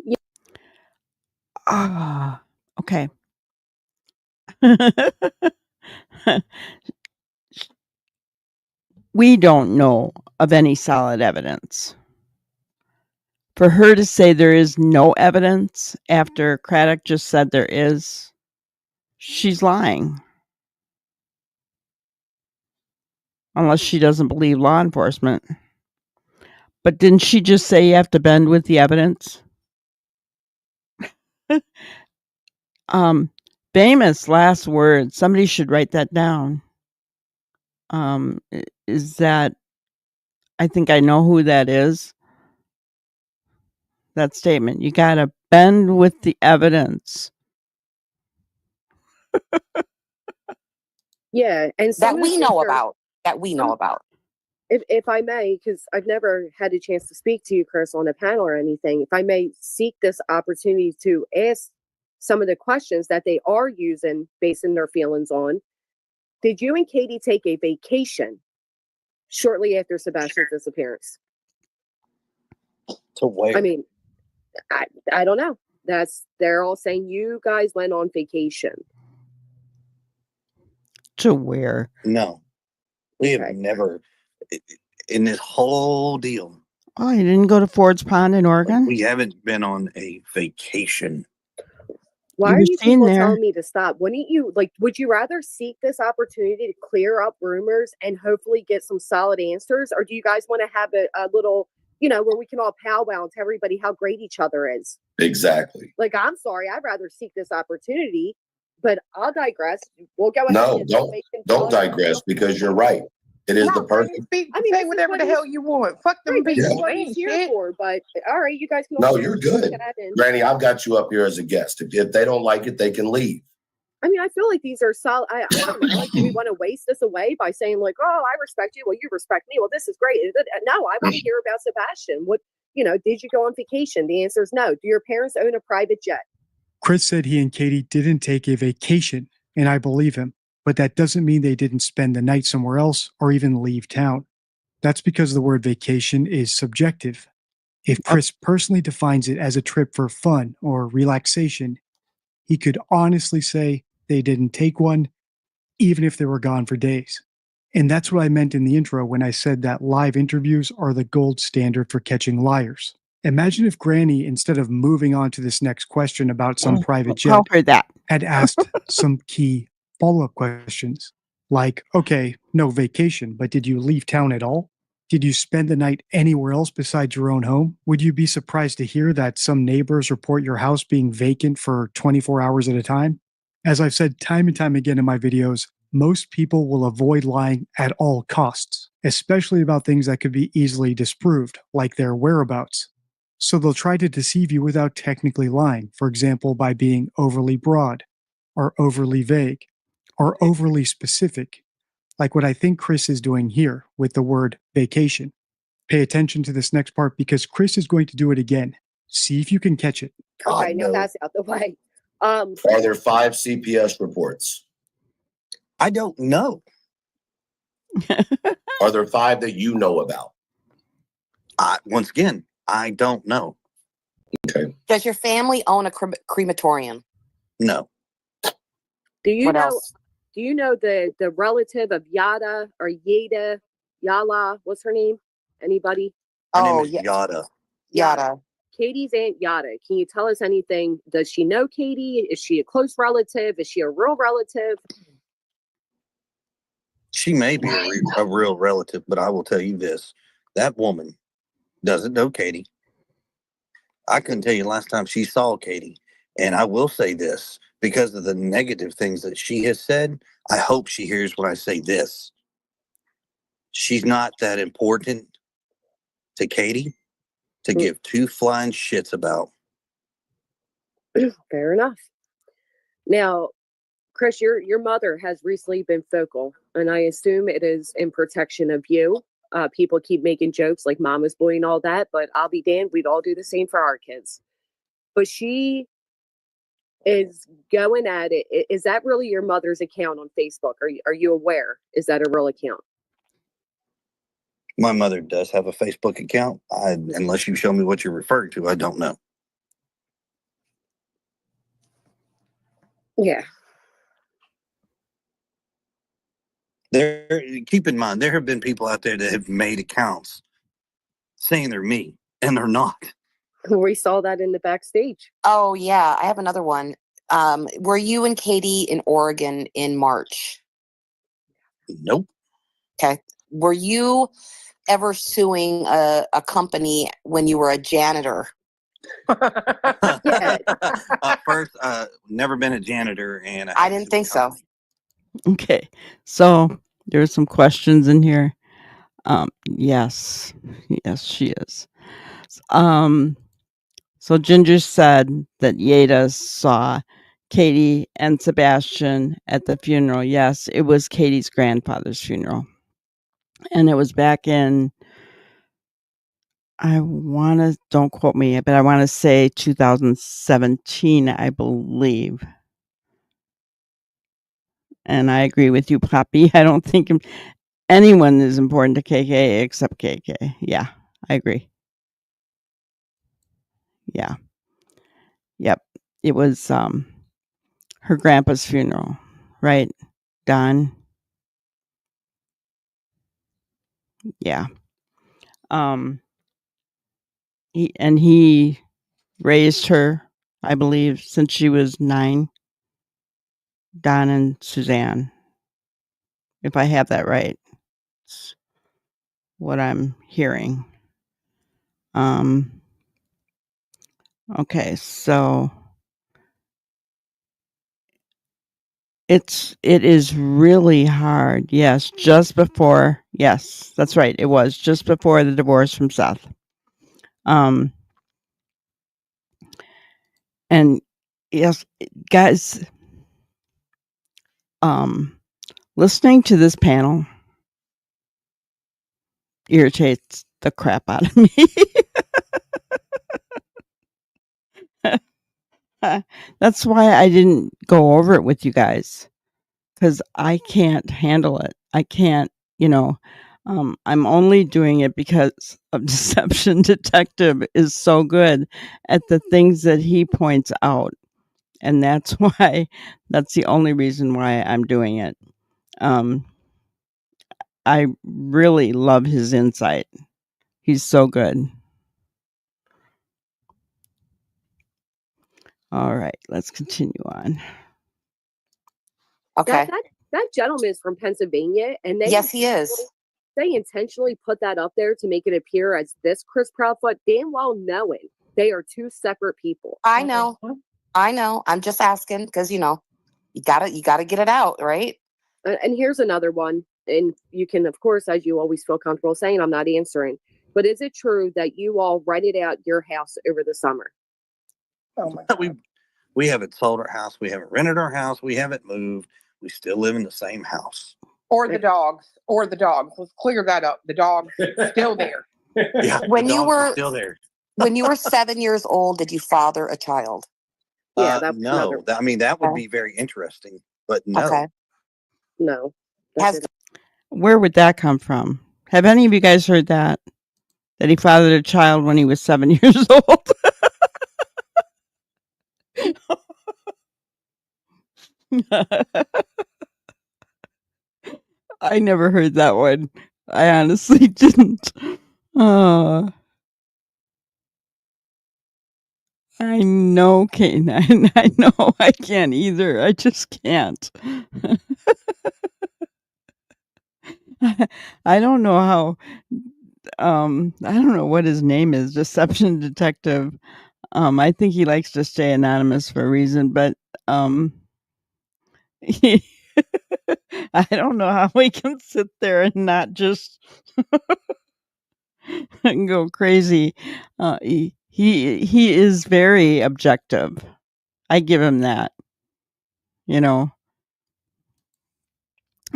Okay. We don't know of any solid evidence. For her to say there is no evidence after Craddock just said there is, she's lying. Unless she doesn't believe law enforcement. But didn't she just say you have to bend with the evidence? Famous last words. Somebody should write that down. Is that, I think I know who that is. That statement. You got to bend with the evidence. yeah, and That we know about. If I may, because I've never had a chance to speak to you, Chris, on a panel or anything, if I may seek this opportunity to ask some of the questions that they are using, basing their feelings on. Did you and Katie take a vacation shortly after Sebastian's disappearance? To where? I mean, I don't know. They're all saying you guys went on vacation. To where? No, we have never in this whole deal. Oh, you didn't go to Ford's Pond in Oregon? We haven't been on a vacation. Why are you people telling me to stop? Wouldn't you, would you rather seek this opportunity to clear up rumors and hopefully get some solid answers? Or do you guys want to have a little, where we can all powwow and tell everybody how great each other is? Exactly. I'm sorry, I'd rather seek this opportunity, but I'll digress. We'll go ahead. No, don't digress, because you're right. It is the perfect. Say whatever the hell you want. Fuck them people. This is what he's here for, but all right, you guys can. No, you're good. Granny, I've got you up here as a guest. If they don't like it, they can leave. I mean, I feel like these are solid. I don't know. Like, do we want to waste this away by saying like, "Oh, I respect you. Well, you respect me. Well, this is great." No, I want to hear about Sebastian. What, did you go on vacation? The answer is no. Do your parents own a private jet? Chris said he and Katie didn't take a vacation, and I believe him, but that doesn't mean they didn't spend the night somewhere else or even leave town. That's because the word vacation is subjective. If Chris personally defines it as a trip for fun or relaxation, he could honestly say they didn't take one, even if they were gone for days. And that's what I meant in the intro when I said that live interviews are the gold standard for catching liars. Imagine if Granny, instead of moving on to this next question about some private jet, I'll heard that. had asked some key follow-up questions like, okay, no vacation, but did you leave town at all? Did you spend the night anywhere else besides your own home? Would you be surprised to hear that some neighbors report your house being vacant for 24 hours at a time? As I've said time and time again in my videos, most people will avoid lying at all costs, especially about things that could be easily disproved, like their whereabouts. So they'll try to deceive you without technically lying, for example, by being overly broad, or overly vague, or overly specific, like what I think Chris is doing here with the word vacation. Pay attention to this next part because Chris is going to do it again. See if you can catch it. Okay, God, now no. that's out the way. Are there 5 CPS reports? I don't know. Are there 5 that you know about? Once again, I don't know. Okay. Does your family own a crematorium? No. Do you What know? else? Do you know the relative of Yada or Yada? Yala, what's her name? Anybody? Her Oh, name is yeah. Yada. Yada. Katie's Aunt Yada. Can you tell us anything? Does she know Katie? Is she a close relative? Is she a real relative? She may be a real relative, but I will tell you this. That woman doesn't know Katie. I couldn't tell you last time she saw Katie. And I will say this, because of the negative things that she has said, I hope she hears when I say this. She's not that important to Katie to give 2 flying shits about. Fair enough. Now, Chris, your mother has recently been vocal, and I assume it is in protection of you. People keep making jokes like mama's boy and all that, but I'll be damned, we'd all do the same for our kids. But she is going at it. Is that really your mother's account on Facebook? Are you aware? Is that a real account? My mother does have a Facebook account. Unless you show me what you're referring to, I don't know. Yeah. Keep in mind, there have been people out there that have made accounts saying they're me, and they're not. We saw that in the backstage. Oh, yeah. I have another one. Were you and Katie in Oregon in March? Nope. Okay. Were you ever suing a company when you were a janitor? Yeah. First, never been a janitor, and I didn't think so. Okay. So there's some questions in here. Yes, she is. So Ginger said that Yada saw Katie and Sebastian at the funeral. Yes, it was Katie's grandfather's funeral. And it was back in, don't quote me, but I want to say 2017, I believe. And I agree with you, Poppy. I don't think anyone is important to KK except KK. Yeah, I agree. Yeah. Yep. It was her grandpa's funeral, right? Don. Yeah. He raised her, I believe, since she was 9. Don and Suzanne. If I have that right. It's what I'm hearing. Okay, so it is really hard. Yes, yes, that's right. It was just before the divorce from Seth. And yes, guys, listening to this panel irritates the crap out of me. That's why I didn't go over it with you guys, because I can't handle it. I can't, I'm only doing it because of Deception Detective is so good at the things that he points out. And that's the only reason why I'm doing it. I really love his insight. He's so good. All right, let's continue on. Okay. That gentleman is from Pennsylvania, and Yes, he is. They intentionally put that up there to make it appear as this Chris Proudfoot, damn well knowing they are two separate people. I know. I'm just asking because you gotta get it out, right? And here's another one, and you can, of course, as you always feel comfortable saying, I'm not answering. But is it true that you all rented out your house over the summer? Oh my God. We haven't sold our house. We haven't rented our house. We haven't moved. We still live in the same house. Or the dogs. Let's clear that up. The dog's still there. Yeah, When the you dogs are were still there. when you were 7 years old, did you father a child? Yeah, that's no. That would be very interesting, but no. Okay. No. Has Where would that come from? Have any of you guys heard that? That he fathered a child when he was 7 years old? I never heard that one. I honestly didn't. I know, Canine. I know I can't either. I just can't. I don't know how. I don't know what his name is. Deception Detective. I think he likes to stay anonymous for a reason, but he, I don't know how we can sit there and not just go crazy. He is very objective. I give him that, and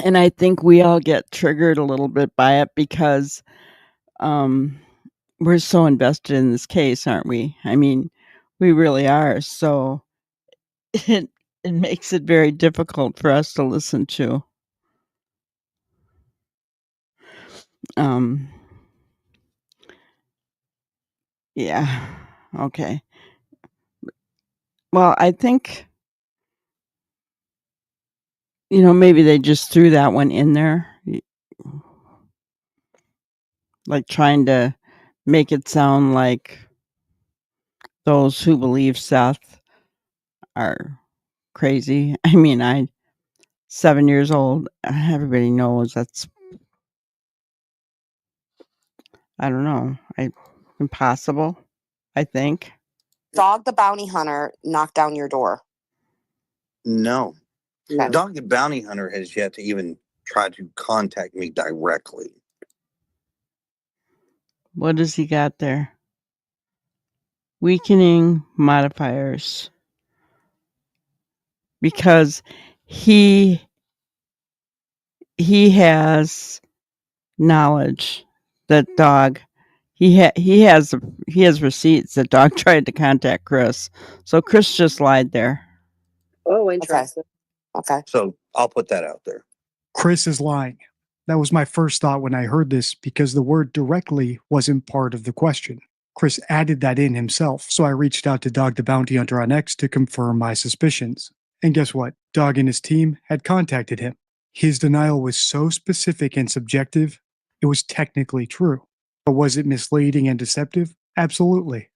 I think we all get triggered a little bit by it because we're so invested in this case, aren't we? I mean, we really are. So it makes it very difficult for us to listen to. Yeah. Okay. Well, I think maybe they just threw that one in there, like trying to make it sound like those who believe Seth are crazy. I mean, 7 years old, everybody knows that's, I don't know, impossible, I think. Dog the Bounty Hunter knock down your door? No. Okay. Dog the Bounty Hunter has yet to even try to contact me directly. What does he got there? Weakening modifiers. Because he has knowledge that dog he has receipts that dog tried to contact Chris. So Chris just lied there. Oh, interesting. Okay. So I'll put that out there. Chris is lying. That was my first thought when I heard this because the word directly wasn't part of the question. Chris added that in himself, so I reached out to Dog the Bounty Hunter on X to confirm my suspicions. And guess what? Dog and his team had contacted him. His denial was so specific and subjective, it was technically true. But was it misleading and deceptive? Absolutely.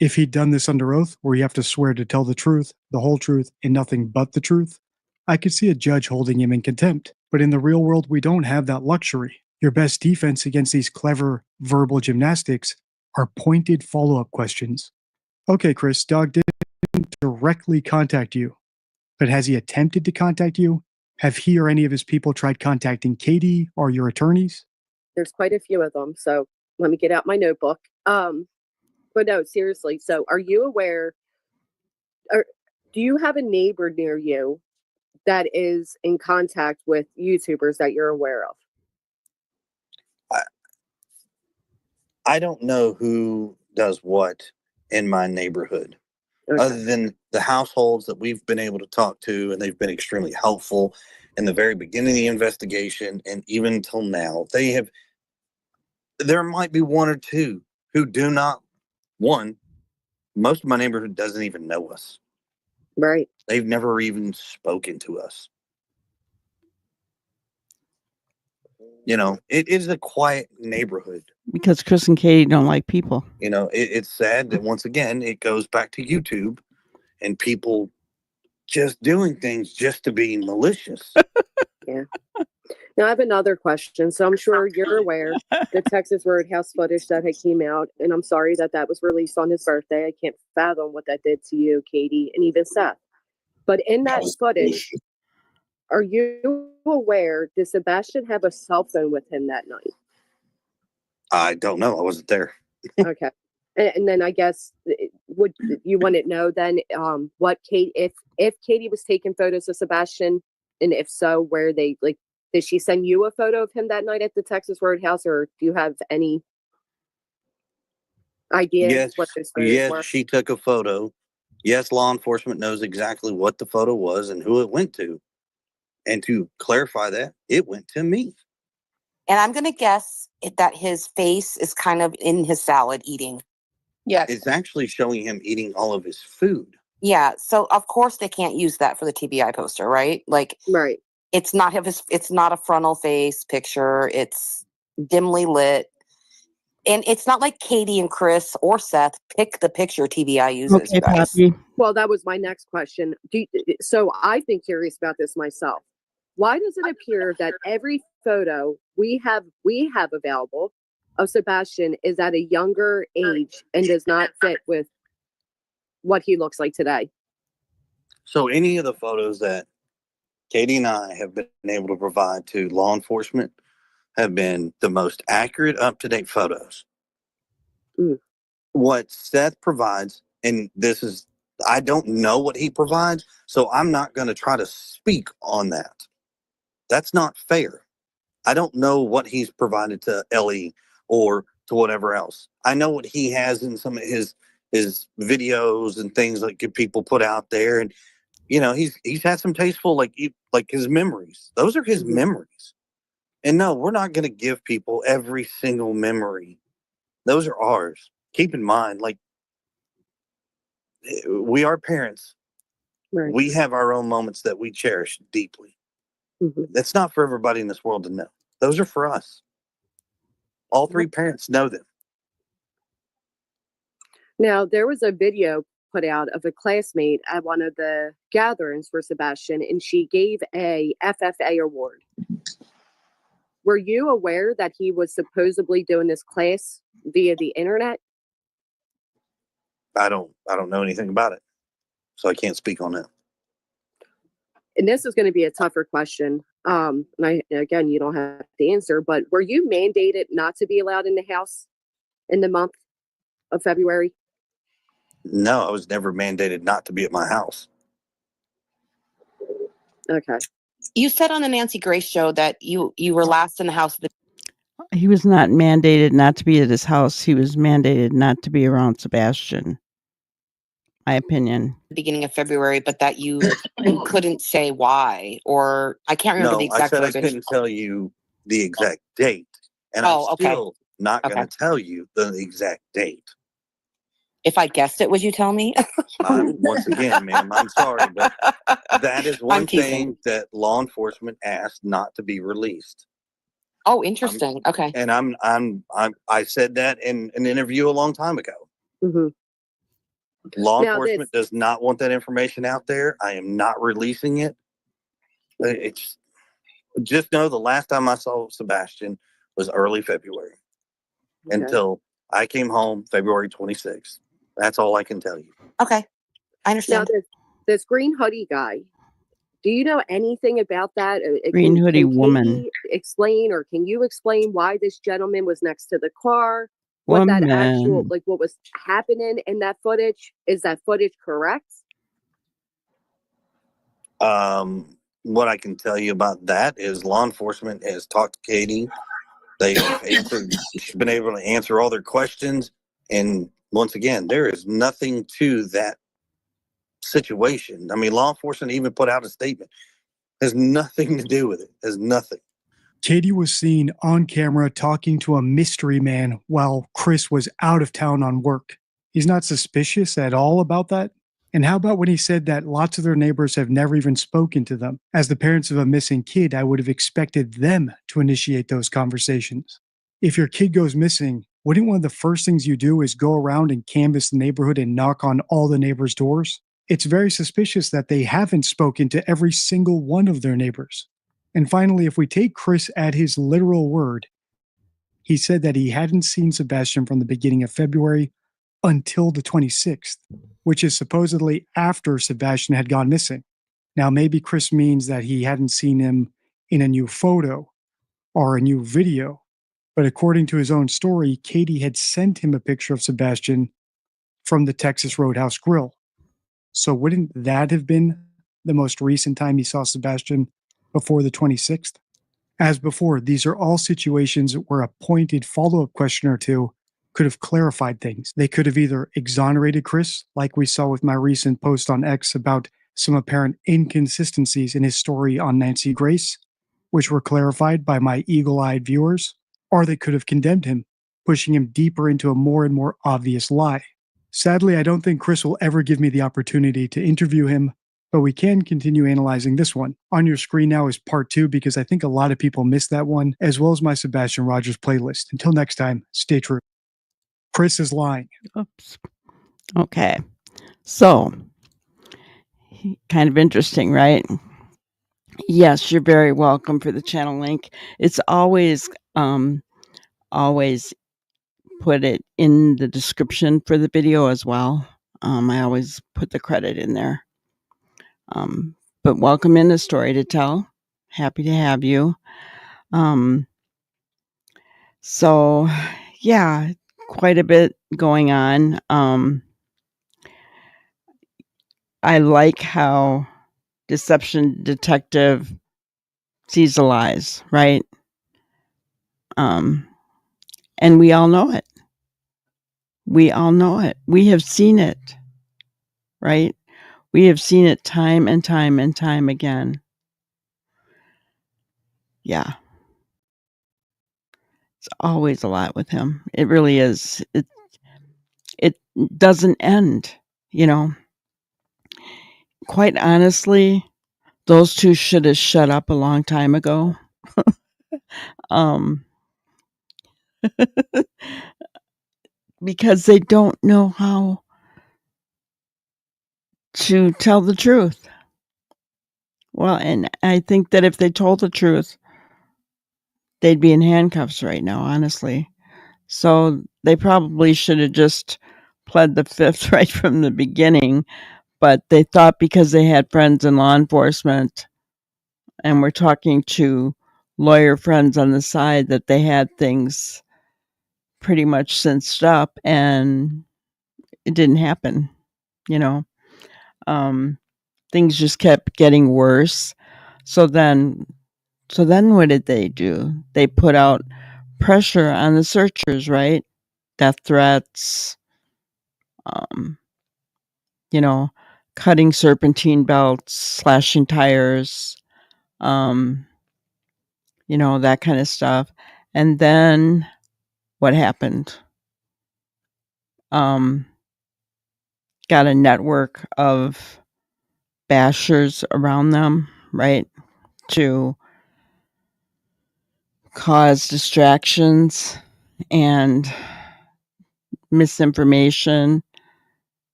If he'd done this under oath, where you have to swear to tell the truth, the whole truth, and nothing but the truth, I could see a judge holding him in contempt. But in the real world, we don't have that luxury. Your best defense against these clever verbal gymnastics are pointed follow-up questions. Okay, Chris, Dog didn't directly contact you, but has he attempted to contact you? Have he or any of his people tried contacting Katie or your attorneys? There's quite a few of them, so let me get out my notebook. But no, seriously. So, are you aware? Or do you have a neighbor near you that is in contact with YouTubers that you're aware of? I don't know who does what in my neighborhood, Okay. other than the households that we've been able to talk to, and they've been extremely helpful in the very beginning of the investigation, and even until now. There might be one or two who do not. One, most of my neighborhood doesn't even know us. Right. They've never even spoken to us. You know, it is a quiet neighborhood. Because Chris and Katie don't like people. You know, it's sad that once again it goes back to YouTube and people just doing things just to be malicious. Now I have another question. So I'm sure you're aware the Texas Roadhouse footage that had came out, and I'm sorry that that was released on his birthday. I can't fathom what that did to you, Katie, and even Seth. But in that was footage, are you aware, did Sebastian have a cell phone with him that night? I don't know. I wasn't there. Okay. And then I guess would you want to know then what Kate if Katie was taking photos of Sebastian, and if so, where they like did she send you a photo of him that night at the Texas Roadhouse, or do you have any idea Yes, what those photos yes, were? she took a photo. Yes, law enforcement knows exactly what the photo was and who it went to. And to clarify that, it went to me. And I'm going to guess that his face is kind of in his salad eating. Yes. It's actually showing him eating all of his food. Yeah. So of course they can't use that for the TBI poster, right? Like Right. it's not it's not a frontal face picture. It's dimly lit. And it's not like Katie and Chris or Seth pick the picture TBI uses, Okay, you guys. Poppy. Well, that was my next question. So I've been curious about this myself. Why does it appear that every photo we have available of Sebastian is at a younger age and does not fit with what he looks like today? So any of the photos that Katie and I have been able to provide to law enforcement have been the most accurate, up-to-date photos. Mm. What Seth provides, and I don't know what he provides, so I'm not going to try to speak on that. That's not fair. I don't know what he's provided to Ellie or to whatever else. I know what he has in some of his videos and things that people put out there, and you know he's had some tasteful like his memories. Those are his memories. And no, we're not going to give people every single memory. Those are ours. Keep in mind, like we are parents. Right. We have our own moments that we cherish deeply. Mhm. That's not for everybody in this world to know. Those are for us. All three parents know them. Now, there was a video put out of a classmate at one of the gatherings for Sebastian, and she gave a FFA award. Were you aware that he was supposedly doing this class via the internet? I don't know anything about it, so I can't speak on that. And this is going to be a tougher question. Again, you don't have to answer, but were you mandated not to be allowed in the house in the month of February? No, I was never mandated not to be at my house. Okay. You said on the Nancy Grace show that you were last in the house at the He was not mandated not to be at his house. He was mandated not to be around Sebastian. My opinion. beginning of February, but that you couldn't say why, or I can't remember the No, I exact said I verbiage. couldn't tell you the exact date, and Oh, I'm okay. still not going Okay. to tell you the exact date. If I guessed it, would you tell me? Once again, ma'am, I'm sorry, but that is one teasing. thing that law enforcement asked not to be released. Oh, interesting. Okay. And I said that in an interview a long time ago. Mm-hmm. Law Now enforcement does not want that information out there. I am not releasing it. It's just know the last time I saw Sebastian was early February until I came home February 26th. That's all I can tell you. Okay. I Now, understand. this green hoodie guy, do you know anything about that? Green hoodie can woman. Katie explain, or can you explain why this gentleman was next to the car? What that actual, Woman. like what was happening in that footage? Is that footage correct? what I can tell you about that is law enforcement has talked to Katie. She's been able to answer all their questions. And once again, there is nothing to that situation. I mean, law enforcement even put out a statement. Has nothing to do with it. Has nothing. Katie was seen on camera talking to a mystery man while Chris was out of town on work. He's not suspicious at all about that? And how about when he said that lots of their neighbors have never even spoken to them? As the parents of a missing kid, I would have expected them to initiate those conversations. If your kid goes missing, wouldn't one of the first things you do is go around and canvass the neighborhood and knock on all the neighbors' doors? It's very suspicious that they haven't spoken to every single one of their neighbors. And finally, if we take Chris at his literal word, he said that he hadn't seen Sebastian from the beginning of February until the 26th, which is supposedly after Sebastian had gone missing. Now, maybe Chris means that he hadn't seen him in a new photo or a new video, but according to his own story, Katie had sent him a picture of Sebastian from the Texas Roadhouse Grill. So wouldn't that have been the most recent time he saw Sebastian before the 26th? As before, these are all situations where a pointed follow-up question or two could have clarified things. They could have either exonerated Chris, like we saw with my recent post on X about some apparent inconsistencies in his story on Nancy Grace, which were clarified by my eagle-eyed viewers, or they could have condemned him, pushing him deeper into a more and more obvious lie. Sadly, I don't think Chris will ever give me the opportunity to interview him, but we can continue analyzing this one. On your screen now is part 2 because I think a lot of people missed that one, as well as my Sebastian Rogers playlist. Until next time, stay true. Chris is lying. Oops. Okay. So, kind of interesting, right? Yes, you're very welcome for the channel link. It's always put it in the description for the video as well. I always put the credit in there. But welcome in a story to tell. Happy to have you. So yeah, quite a bit going on. I like how Deception Detective sees the lies, right? And we all know it. We all know it. We have seen it, right? We have seen it time and time and time again. Yeah. It's always a lot with him. It really is. It doesn't end, you know. Quite honestly, those two should have shut up a long time ago. Because they don't know how to tell the truth. Well, and I think that if they told the truth, they'd be in handcuffs right now, honestly. So they probably should have just pled the fifth right from the beginning, but they thought because they had friends in law enforcement and were talking to lawyer friends on the side that they had things pretty much cinched up, and it didn't happen, you know. Things just kept getting worse. So then what did they do? They put out pressure on the searchers, right? Death threats, you know, cutting serpentine belts, slashing tires, you know, that kind of stuff. And then what happened? Got a network of bashers around them, right? To cause distractions and misinformation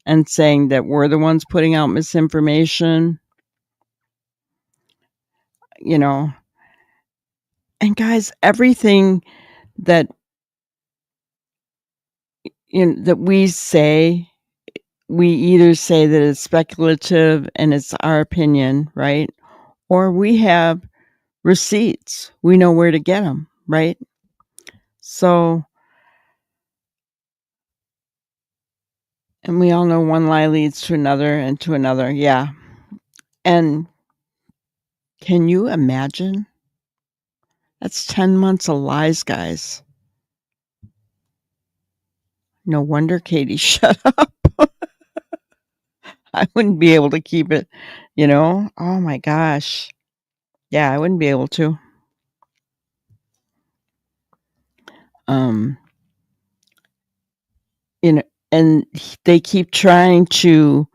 and saying that we're the ones putting out misinformation, you know. And guys, everything that that we say, we either say that it's speculative and it's our opinion, right? Or we have receipts. We know where to get them, right? So, and we all know one lie leads to another and to another. Yeah. And Can you imagine? That's 10 months of lies, guys. No wonder Katie shut up. I wouldn't be able to keep it, you know? Oh my gosh. Yeah, I wouldn't be able to. You know, and they keep trying to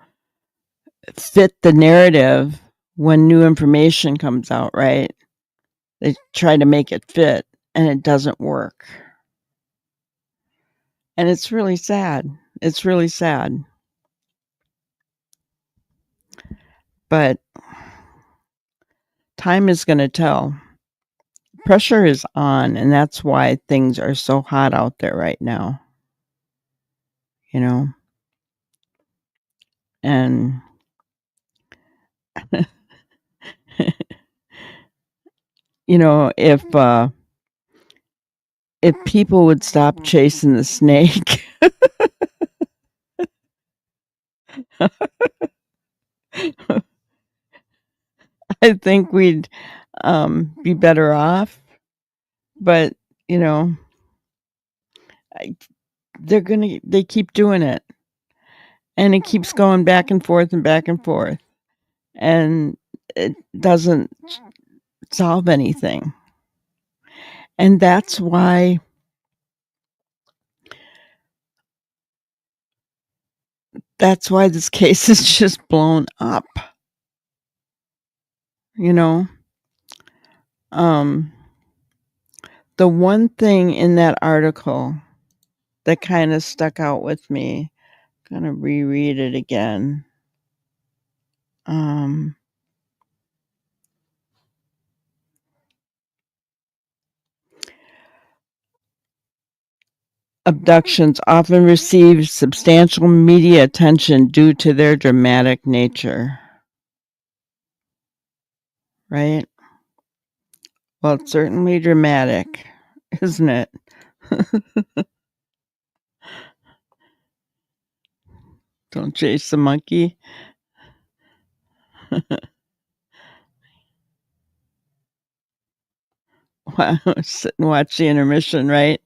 fit the narrative when new information comes out, right? They try to make it fit and it doesn't work. And it's really sad. It's really sad. But time is going to tell. Pressure is on, and that's why things are so hot out there right now. You know? And you know, if people would stop chasing the snake, I think we'd be better off. But, you know, they keep doing it. And it keeps going back and forth and back and forth. And it doesn't solve anything. And that's why this case is just blown up. You know? The one thing in that article that kind of stuck out with me, I'm gonna reread it again. Abductions often receive substantial media attention due to their dramatic nature. Right? Well, it's certainly dramatic, isn't it? Don't chase the monkey. Wow, sit and watch the intermission, right?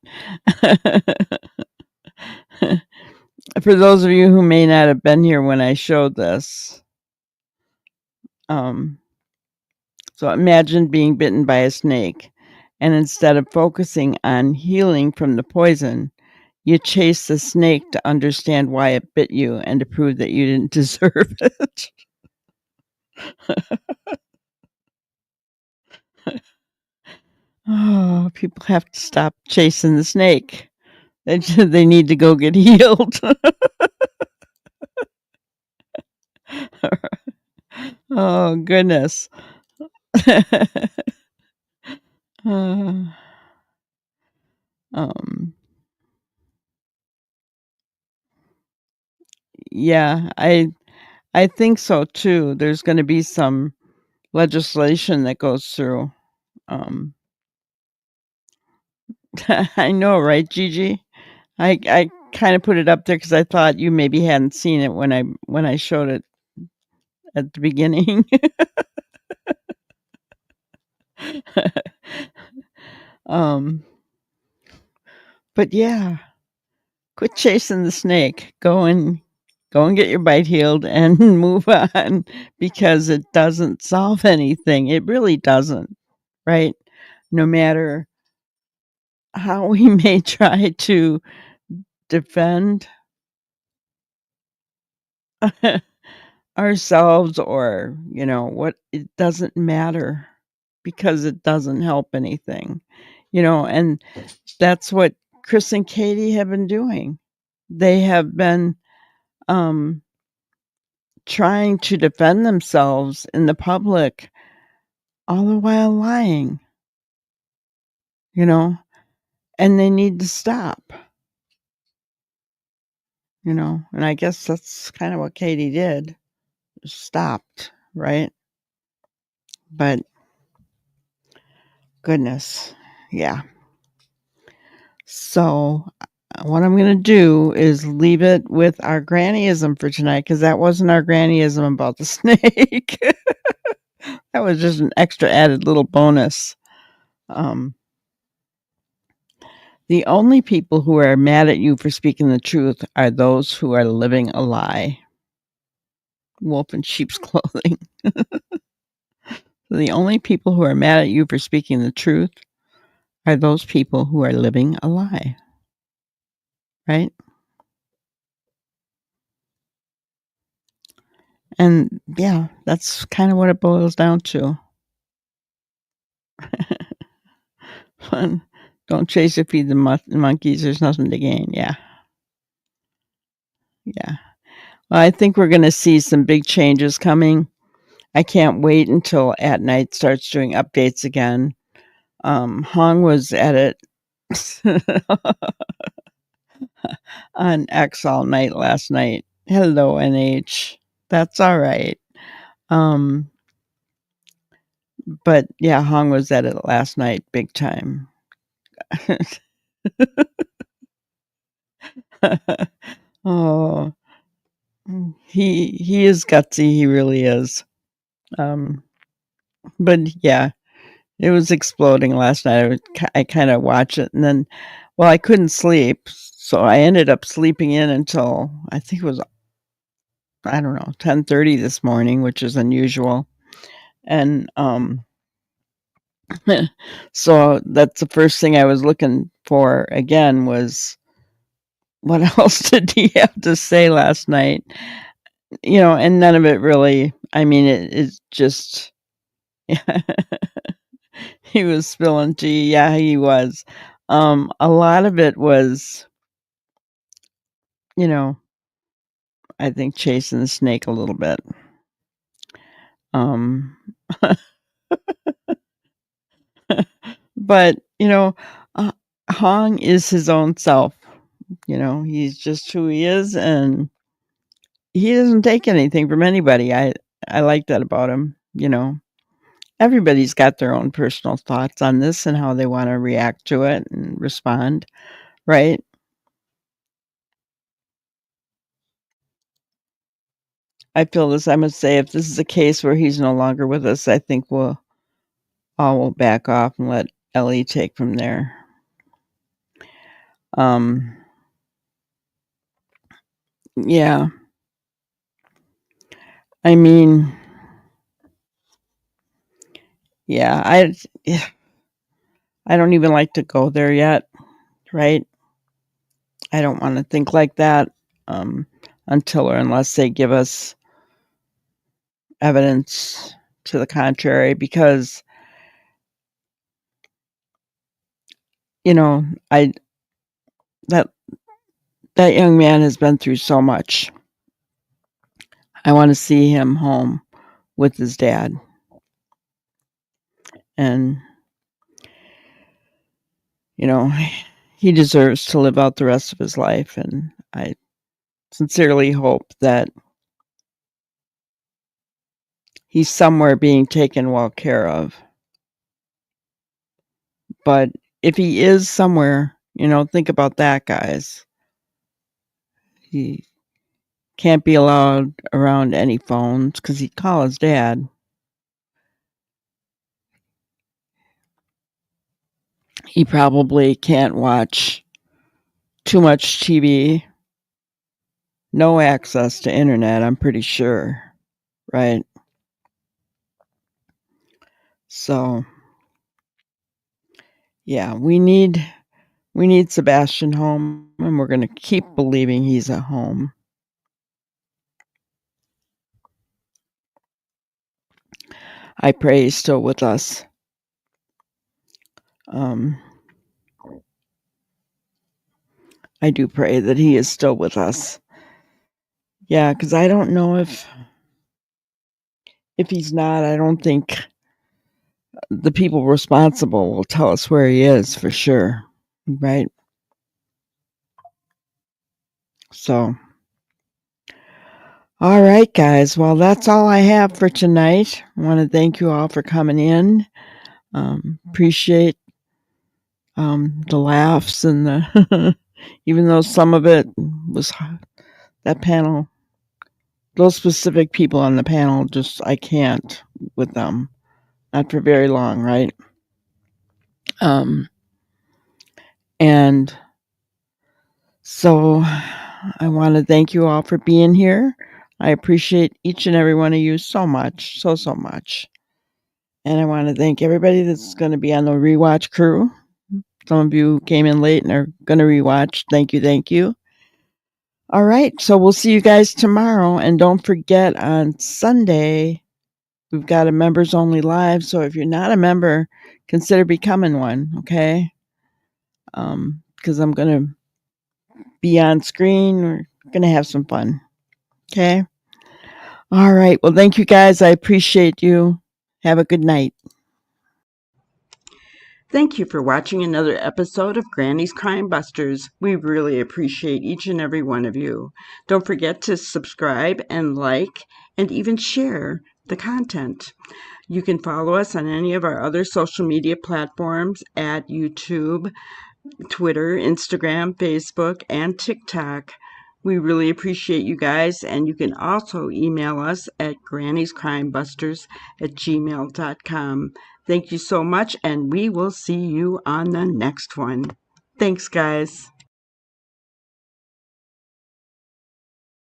For those of you who may not have been here when I showed this, so imagine being bitten by a snake, and instead of focusing on healing from the poison, you chase the snake to understand why it bit you and to prove that you didn't deserve it. Oh, people have to stop chasing the snake. They need to go get healed. Oh, goodness. Yeah, I think so too. There's going to be some legislation that goes through. I know, right, Gigi? I kind of put it up there because I thought you maybe hadn't seen it when I showed it at the beginning. But yeah, quit chasing the snake. Go and get your bite healed and move on, because it doesn't solve anything. It really doesn't, right? No matter how we may try to defend ourselves, or, you know, what, it doesn't matter, because it doesn't help anything, you know. And that's what Chris and Katie have been doing. They have been trying to defend themselves in the public, all the while lying, you know, and they need to stop, you know. And I guess that's kind of what Katie did, stopped, right? But goodness, yeah. So what I'm going to do is leave it with our grannyism for tonight, because that wasn't our grannyism about the snake. That was just an extra added little bonus. The only people who are mad at you for speaking the truth are those who are living a lie. Wolf in sheep's clothing. The only people who are mad at you for speaking the truth are those people who are living a lie. Right? And yeah, that's kind of what it boils down to. Don't chase or feed the monkeys. There's nothing to gain. Yeah. Yeah. Well, I think we're going to see some big changes coming. I can't wait until At Night starts doing updates again. Hong was at it on X all night last night. Hello, NH. That's all right. But yeah, Hong was at it last night, big time. Oh, he is gutsy. He really is. But yeah, it was exploding last night. I kind of watched it, and then, well, I couldn't sleep, so I ended up sleeping in until I think it was, I don't know, 10:30 this morning, which is unusual. And so that's the first thing I was looking for again was what else did he have to say last night? You know, and none of it really. I mean, it's just. He was spilling tea. Yeah, he was. A lot of it was, you know, I think chasing the snake a little bit. But, you know, Hong is his own self. You know, he's just who he is, and he doesn't take anything from anybody. I like that about him, you know. Everybody's got their own personal thoughts on this and how they want to react to it and respond, right? I feel this, I must say, if this is a case where he's no longer with us, I think we'll back off and let Ellie take from there. Yeah. I mean, yeah, I don't even like to go there yet, right? I don't want to think like that until or unless they give us evidence to the contrary, because, you know, that young man has been through so much. I want to see him home with his dad. And, you know, he deserves to live out the rest of his life. And I sincerely hope that he's somewhere being taken well care of. But if he is somewhere, you know, think about that, guys. He can't be allowed around any phones because he'd call his dad. He probably can't watch too much TV. No access to internet, I'm pretty sure. Right? So, yeah, we need Sebastian home, and we're going to keep believing he's at home. I pray he's still with us. I do pray that he is still with us. Yeah, because I don't know if he's not, I don't think the people responsible will tell us where he is for sure. Right? So, all right, guys. Well, that's all I have for tonight. I want to thank you all for coming in. Appreciate the laughs and the even though some of it was that panel, those specific people on the panel, just I can't with them. Not for very long, right? And so I want to thank you all for being here. I appreciate each and every one of you so much, so much. And I want to thank everybody that's going to be on the rewatch crew. Some of you came in late and are going to rewatch. Thank you. All right, so we'll see you guys tomorrow. And don't forget, on Sunday, we've got a members only live. So if you're not a member, consider becoming one, okay? Because I'm going to be on screen. We're going to have some fun, okay? All right, well, thank you guys. I appreciate you. Have a good night. Thank you for watching another episode of Granny's Crime Busters. We really appreciate each and every one of you. Don't forget to subscribe and like and even share the content. You can follow us on any of our other social media platforms at YouTube, Twitter, Instagram, Facebook, and TikTok. We really appreciate you guys, and you can also email us at granniescrimebusters@gmail.com. Thank you so much, and we will see you on the next one. Thanks, guys.